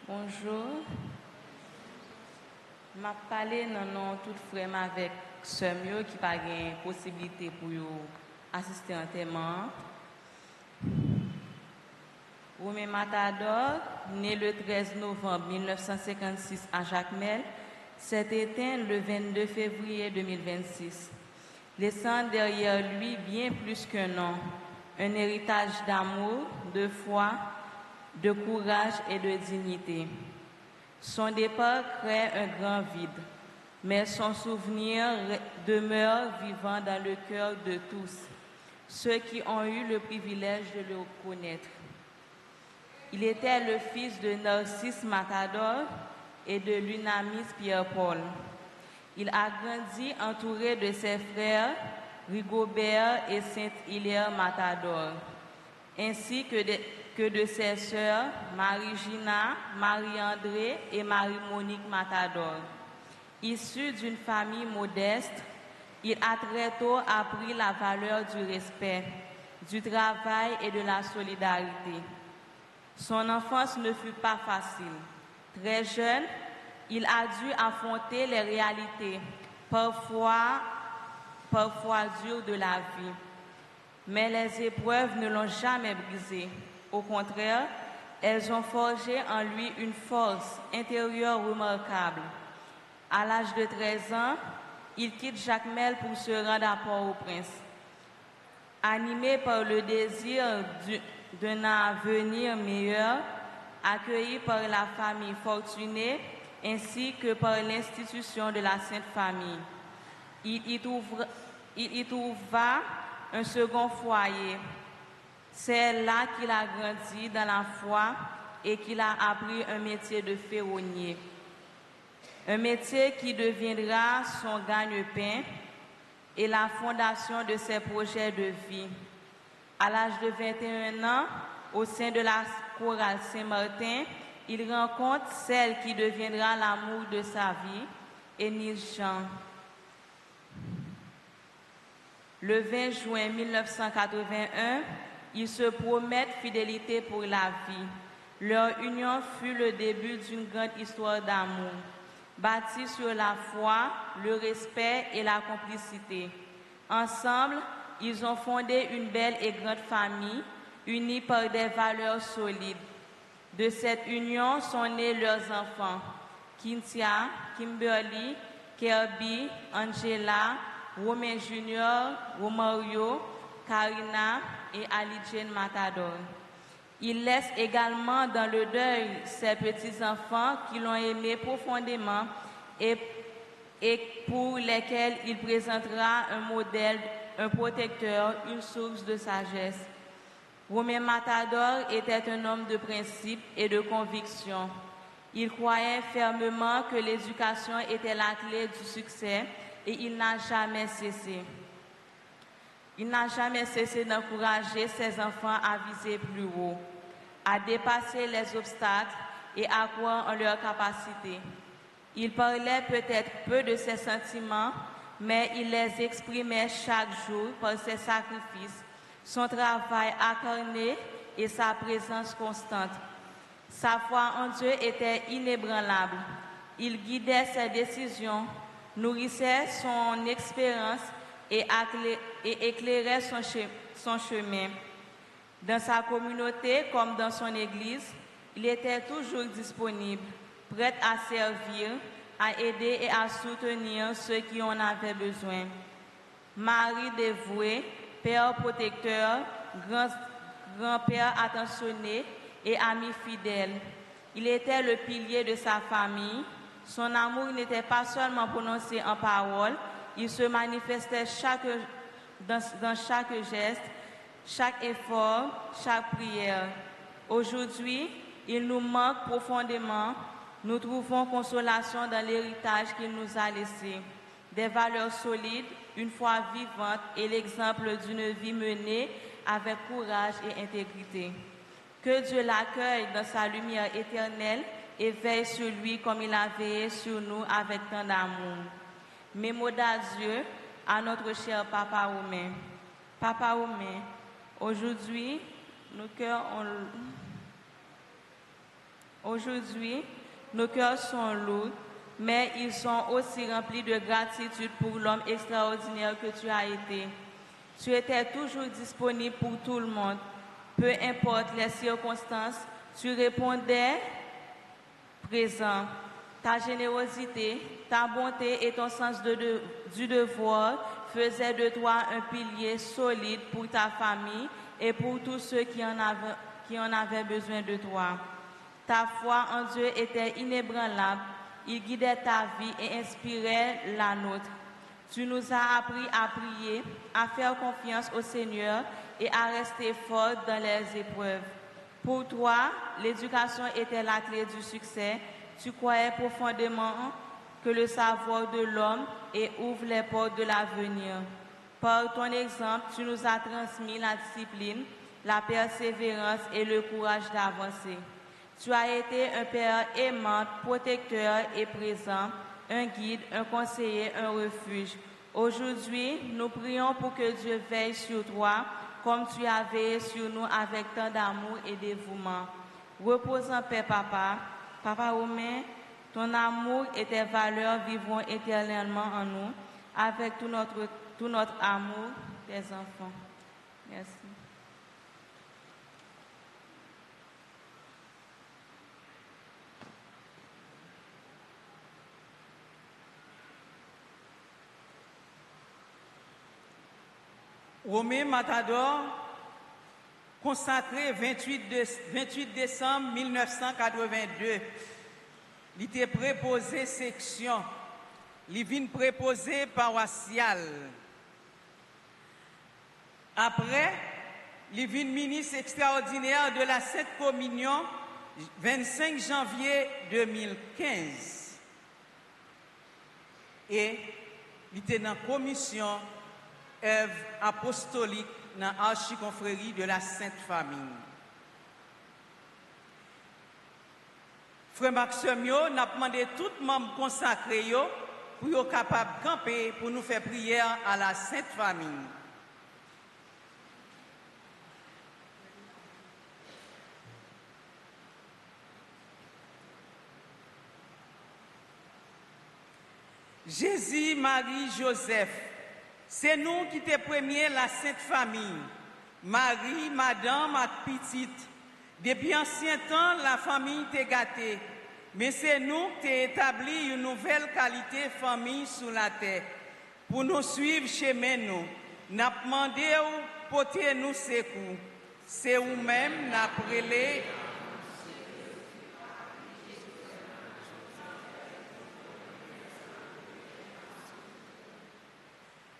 Bonjour. Je vais parler dans nom tout frère avec sœur qui n'a pas de possibilité pour assister à l'enterrement. Romain Matador, né le 13 novembre 1956 à Jacmel, s'est éteint le 22 février 2026, laissant derrière lui bien plus qu'un nom, un héritage d'amour, de foi, de courage et de dignité. Son départ crée un grand vide, mais son souvenir demeure vivant dans le cœur de tous, ceux qui ont eu le privilège de le connaître. Il était le fils de Narcisse Matador et de l'Unamis Pierre-Paul. Il a grandi entouré de ses frères Rigobert et Sainte-Hilaire Matador, ainsi que de ses sœurs Marie-Gina, Marie-André et Marie-Monique Matador. Issu d'une famille modeste, il a très tôt appris la valeur du respect, du travail et de la solidarité. Son enfance ne fut pas facile. Très jeune, il a dû affronter les réalités, parfois dures de la vie. Mais les épreuves ne l'ont jamais brisé. Au contraire, elles ont forgé en lui une force intérieure remarquable. À l'âge de 13 ans, il quitte Jacmel pour se rendre à Port-au-Prince. Animé par le désir d'un avenir meilleur, accueilli par la famille fortunée ainsi que par l'institution de la Sainte Famille, il y trouva un second foyer. C'est là qu'il a grandi dans la foi et qu'il a appris un métier de ferronnier. Un métier qui deviendra son gagne-pain et la fondation de ses projets de vie. À l'âge de 21 ans, au sein de la chorale Saint-Martin, il rencontre celle qui deviendra l'amour de sa vie, Énile Jean. Le 20 juin 1981, ils se promettent fidélité pour la vie. Leur union fut le début d'une grande histoire d'amour, bâtie sur la foi, le respect et la complicité. Ensemble, ils ont fondé une belle et grande famille, unie par des valeurs solides. De cette union sont nés leurs enfants, Kintia, Kimberly, Kirby, Angela, Romain Junior, Romario, Karina et Ali Jane Matador. Il laisse également dans le deuil ses petits-enfants qui l'ont aimé profondément et pour lesquels il présentera un modèle, un protecteur, une source de sagesse. Romain Matador était un homme de principe et de conviction. Il croyait fermement que l'éducation était la clé du succès et il n'a jamais cessé. Il n'a jamais cessé d'encourager ses enfants à viser plus haut, à dépasser les obstacles et à croire en leurs capacités. Il parlait peut-être peu de ses sentiments, mais il les exprimait chaque jour par ses sacrifices, son travail acharné et sa présence constante. Sa foi en Dieu était inébranlable. Il guidait ses décisions, nourrissait son expérience et éclairait son chemin. Dans sa communauté comme dans son église, il était toujours disponible, prêt à servir, à aider et à soutenir ceux qui en avaient besoin. Mari dévoué, père protecteur, grand-père attentionné et ami fidèle. Il était le pilier de sa famille. Son amour n'était pas seulement prononcé en paroles, il se manifestait dans chaque geste, chaque effort, chaque prière. Aujourd'hui, il nous manque profondément. Nous trouvons consolation dans l'héritage qu'il nous a laissé. Des valeurs solides, une foi vivante et l'exemple d'une vie menée avec courage et intégrité. Que Dieu l'accueille dans sa lumière éternelle et veille sur lui comme il a veillé sur nous avec tant d'amour. Mes mots d'adieu à notre cher Papa Romain. Papa Romain, aujourd'hui, nos cœurs sont lourds, mais ils sont aussi remplis de gratitude pour l'homme extraordinaire que tu as été. Tu étais toujours disponible pour tout le monde. Peu importe les circonstances, tu répondais présent. Ta générosité, ta bonté et ton sens du devoir faisaient de toi un pilier solide pour ta famille et pour tous ceux qui en avaient besoin de toi. Ta foi en Dieu était inébranlable. Il guidait ta vie et inspirait la nôtre. Tu nous as appris à prier, à faire confiance au Seigneur et à rester fort dans les épreuves. Pour toi, l'éducation était la clé du succès. Tu croyais profondément que le savoir de l'homme et ouvre les portes de l'avenir. Par ton exemple, tu nous as transmis la discipline, la persévérance et le courage d'avancer. Tu as été un père aimant, protecteur et présent, un guide, un conseiller, un refuge. Aujourd'hui, nous prions pour que Dieu veille sur toi, comme tu as veillé sur nous avec tant d'amour et dévouement. Repose en paix, Papa. Papa Romain, ton amour et tes valeurs vivront éternellement en nous, avec tout notre amour des enfants. Merci. Romain Matador, consacré 28 décembre 1982. Il était préposé section, il vient préposé paroissial. Après, il vient ministre extraordinaire de la Sainte Communion 25 janvier 2015. Et il était dans la commission œuvre apostolique dans l'archiconfrérie de la Sainte Famille. Frère Maxime, nous avons demandé tout le monde consacré pour être capable de camper pour nous faire prière à la Sainte Famille. Jésus, Marie, Joseph, c'est nous qui te premiers la Sainte Famille. Marie, madame, ma petite. Depuis ancien temps, la famille t'est gâtée. Mais c'est nous qui t'ai établi une nouvelle qualité famille sur la terre. Pour nous suivre chemin nous, n'a demandé ou porter nous secours. C'est vous-même n'a prélé.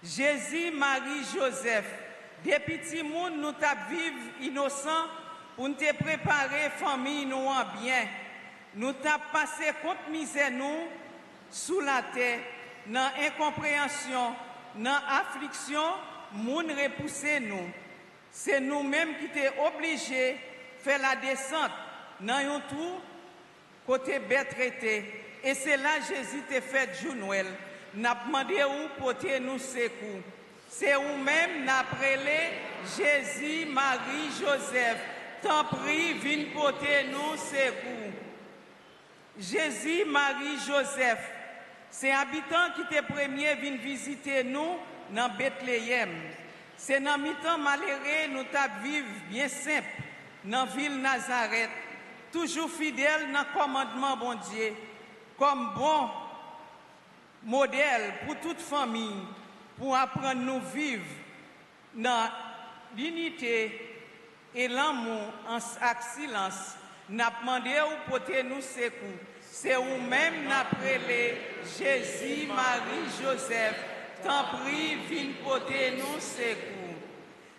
Jésus, Marie, Joseph, des petits mondes nous t'a vivre innocents pour nous te préparer famille nous en bien. Nous t'a passé contre misère nous sous la terre, dans incompréhension, dans affliction moun repoussé nous. C'est nous-mêmes qui t'es obligés de faire la descente dans un tour côté bête traité. Et c'est là Jésus t'a fait jour Noël. N'a demandé où porter nous secours. C'est vous-même n'a prélé Jésus, Marie, Joseph. T'en prie, viens porter nous secours. Jésus, Marie, Joseph, c'est habitants qui étaient premiers viennent visiter nous dans Bethléem. C'est dans mi-temps malheureux nous tap vivre bien simple dans la ville Nazareth, toujours fidèle dans le commandement bon Dieu, comme bon modèle pour toute famille, pour apprendre nous vivre dans l'unité et l'amour en silence. N'a demandé ou porter nous secours. C'est vous-même n'a prélé Jésus, Marie, Joseph. T'en prie, viens porter nous secours.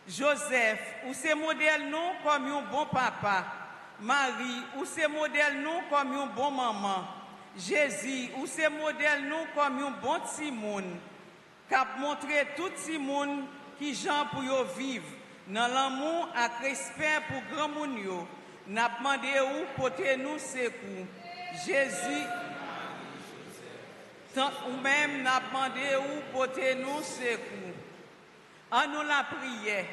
Joseph, ou c'est modèle nous comme un bon papa. Marie, ou c'est modèle nous comme un bon maman. Jésus, ou c'est modèle nous comme un bon Simon. Cap montrer tout Simon qui gens pour yo vivre dans l'amour et respect pour grand moun yo. N'a demandé où porter nous secours. Jésus, ou même n'a demandé où porter nous secours. En nous la prière.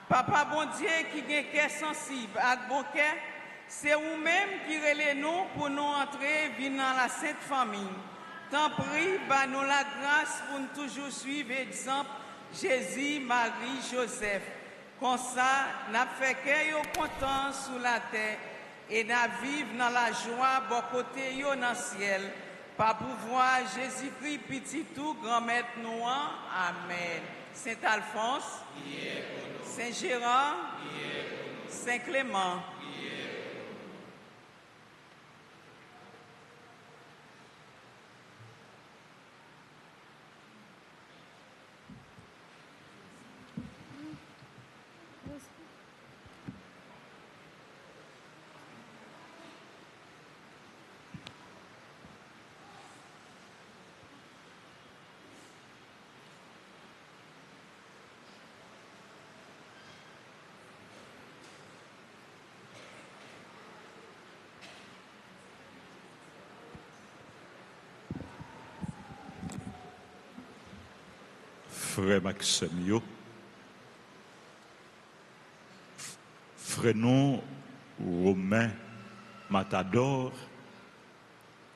Papa bon Dieu qui a un cœur sensible à bon cœur, c'est vous-même qui relève nous pour nous entrer dans la sainte famille. T'en prie, bah nous la grâce pour nous toujours suivre l'exemple Jésus, Marie, Joseph. Comme ça, n'a fait que content sous la terre et n'a vivre dans la joie bon côté yo dans le ciel. Par pouvoir Jésus-Christ petit tout grand maître nous. Amen. Saint Alphonse, Saint Gérard, Saint Clément. Frère Maxime, frère nous, Romain Matador,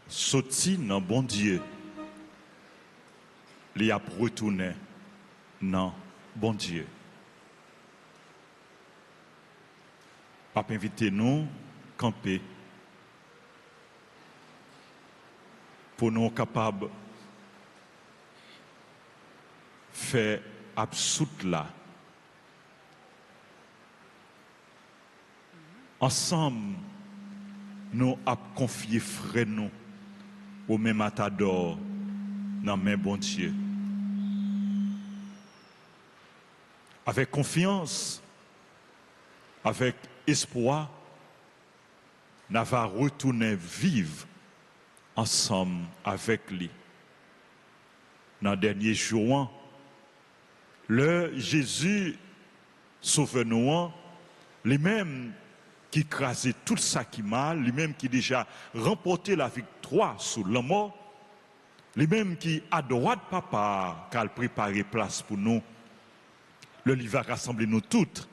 sorti dans bon Dieu, il a retourné dans bon Dieu. Papa invite nous camper pour nous capables fait absoute là. Ensemble, nous avons confié frère nous au même matador dans main bon Dieu. Avec confiance, avec espoir, nous allons retourner vivre ensemble avec lui. Dans le dernier jour, le Jésus sauveur-nous, lui-même qui crasait tout ça qui mal, lui-même qui déjà remporté la victoire sur la mort, lui-même qui à droite papa, qui a préparé place pour nous, le livre va rassembler nous toutes,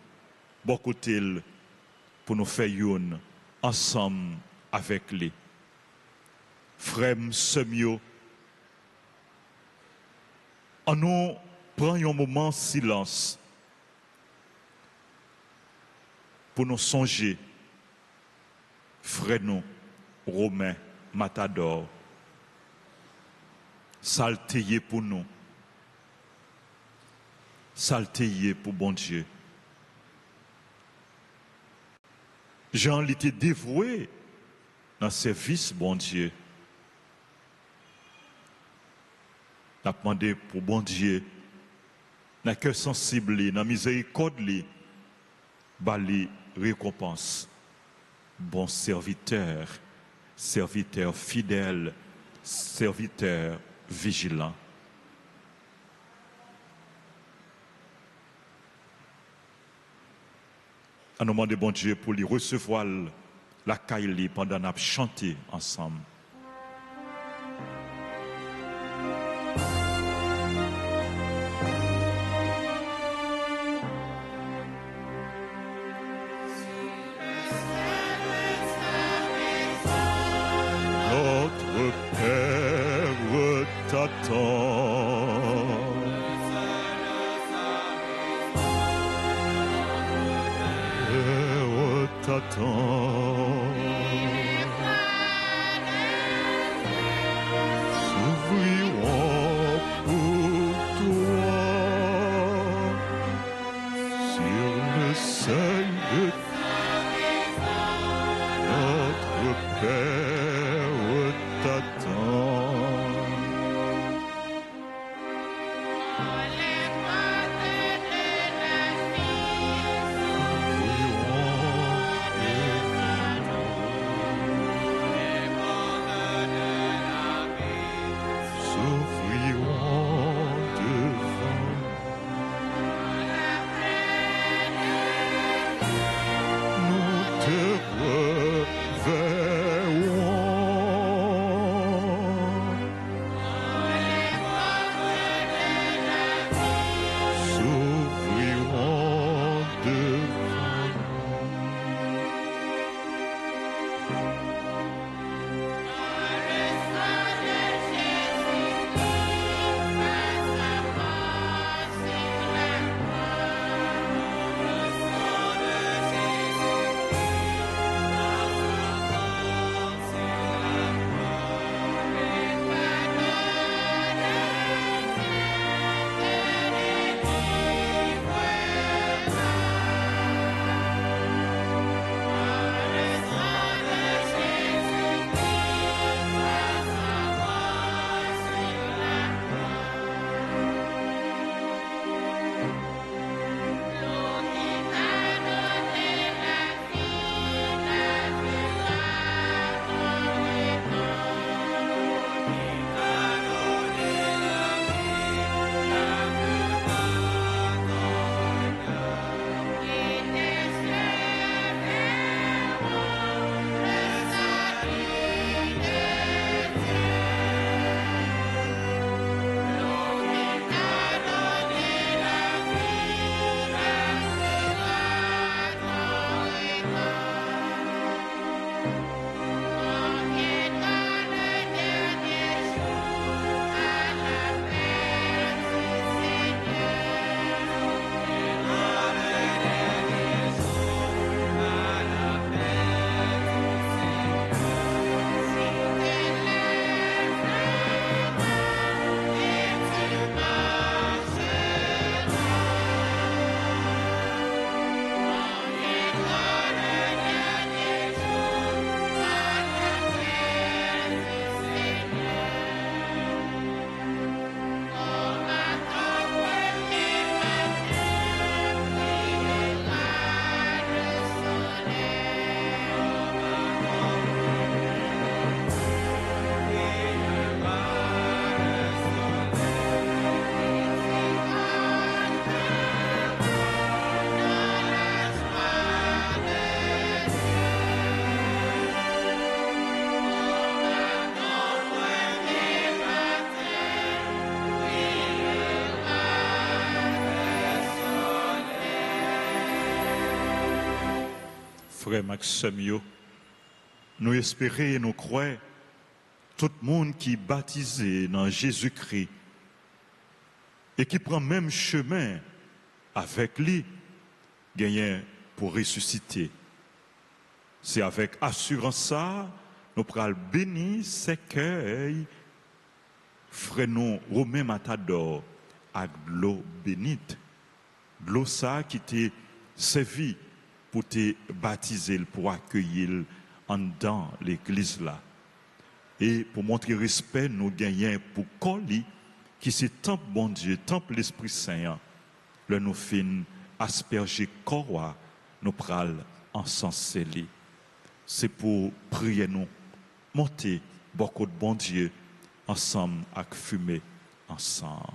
bon côté pour nous faire une ensemble avec lui. Frère Semio, en nous prenons un moment de silence pour nous songer, frère nous, Romain Matador, saltéyer pour nous, saltéyer pour bon Dieu. Jean était dévoué dans le service bon Dieu. N'a demandé pour bon Dieu, n'a cœur sensible, n'a miséricorde, bali récompense. Bon serviteur, serviteur fidèle, serviteur vigilant. À nous demander, bon Dieu, pour lui recevoir la caille pendant qu'on chanter ensemble. Notre Père t'attend. Père t'attend. S'ouvriront pour toi sur le seuil de notre Père t'attend. S'ouvriront devant. Nous te reverrons. S'ouvriront devant. Frère Maxime, nous espérons et nous croyons tout le monde qui est baptisé dans Jésus-Christ et qui prend même chemin avec lui, gagne pour ressusciter. C'est avec assurance ça, nous pourrons bénir ces cueils, frère nous Romain Matador, avec l'eau bénite. L'eau ça qui t'est servi pour te baptiser, pour accueillir en dans l'église là. Et pour montrer respect, nous gagnons pour Coli, qui c'est temple bon Dieu, temple l'Esprit Saint. Là nous fin asperger corps, nous pral encenser lui. C'est pour prier nous, monter beaucoup de bon Dieu ensemble avec fumer ensemble.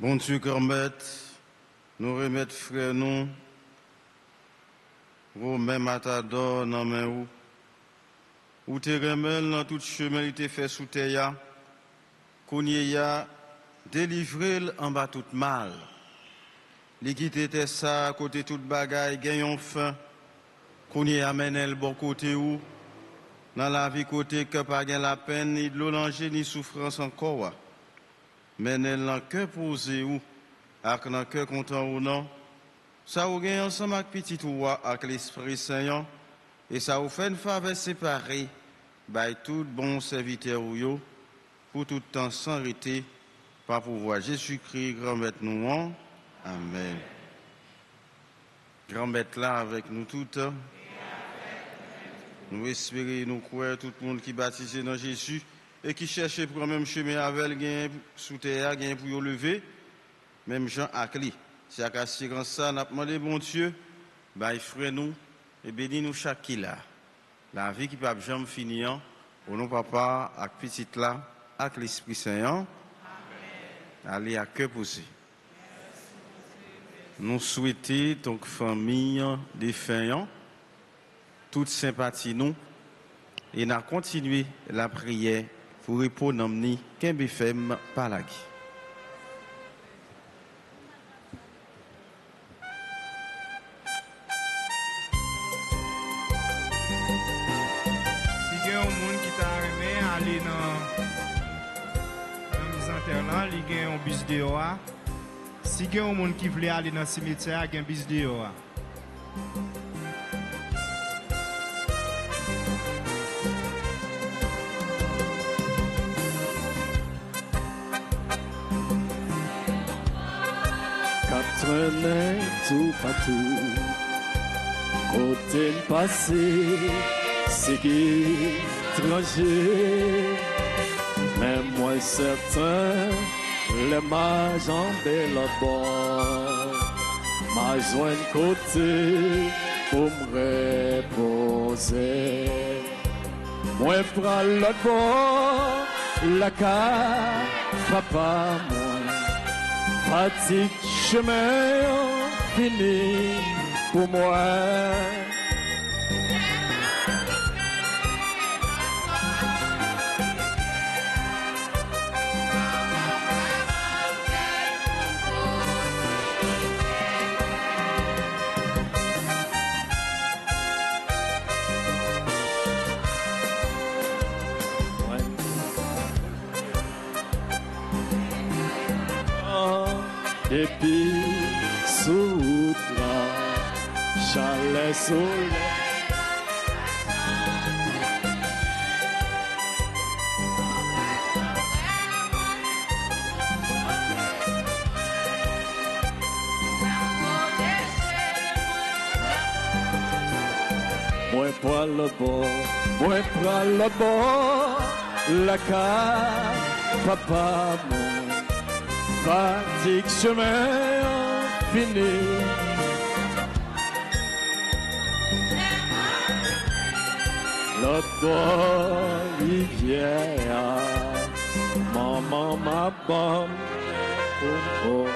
Bon Dieu, grand-mère, nous remettre frère nous, Romain Matador, dans main ou te remel dans tout chemin il te fait sous terre, qu'on y a délivré en bas tout mal. L'équité était ça, côté toute bagaille, gagnons fin, qu'on y amène le bon côté où, dans la vie côté que pas gain la peine, ni de l'olanger, ni souffrance encore. Mais elle n'a que posé où, avec n'a que content ou non, ça vous gagne ensemble avec petit roi, avec l'Esprit Saint, et ça vous fait une faveur séparée, by tout bon serviteur ou yo, pour tout temps sans arrêter, par pouvoir Jésus-Christ, grand-maître nous. Amen. Grand-maître là avec nous toutes. Nous espérons, nous croyons, tout le monde qui est baptisé dans Jésus et qui cherche pour le même chemin avec elle, sous terre, pour lever, même Jean Acli. C'est à cause ça, nous avons demandé, bon Dieu, il frère nous et bénis nous chaque qui là. La vie qui ne peut jamais finir, au nom papa, avec petite là, avec l'Esprit Saint. Allez à cœur posé. Nous souhaitons, donc, famille défunts, toute sympathie nous, et nous continuer la prière pour répondre à nous, qu'un femme par la guerre. Si il y a un monde qui t'a aimé aller dans les internats, il y a un bus de oa. Si il y a un monde qui voulait aller dans le cimetière, il y a un bus de oa. Traîner tout partout, côté le passé, c'est qui étranger, mais moi certain, les ma jambe et l'autre bord, ma joint côté pour me reposer, moi prends l'autre bord, la carte, papa moi. Pratique chemin fini pour moi. Et puis, sous la chalet soleil. Moi prends le bord, moi prends le bord, la carte, papa mon. Pratique chemin fini. L'autre bord, rivière, maman, ma bonne, oh, oh.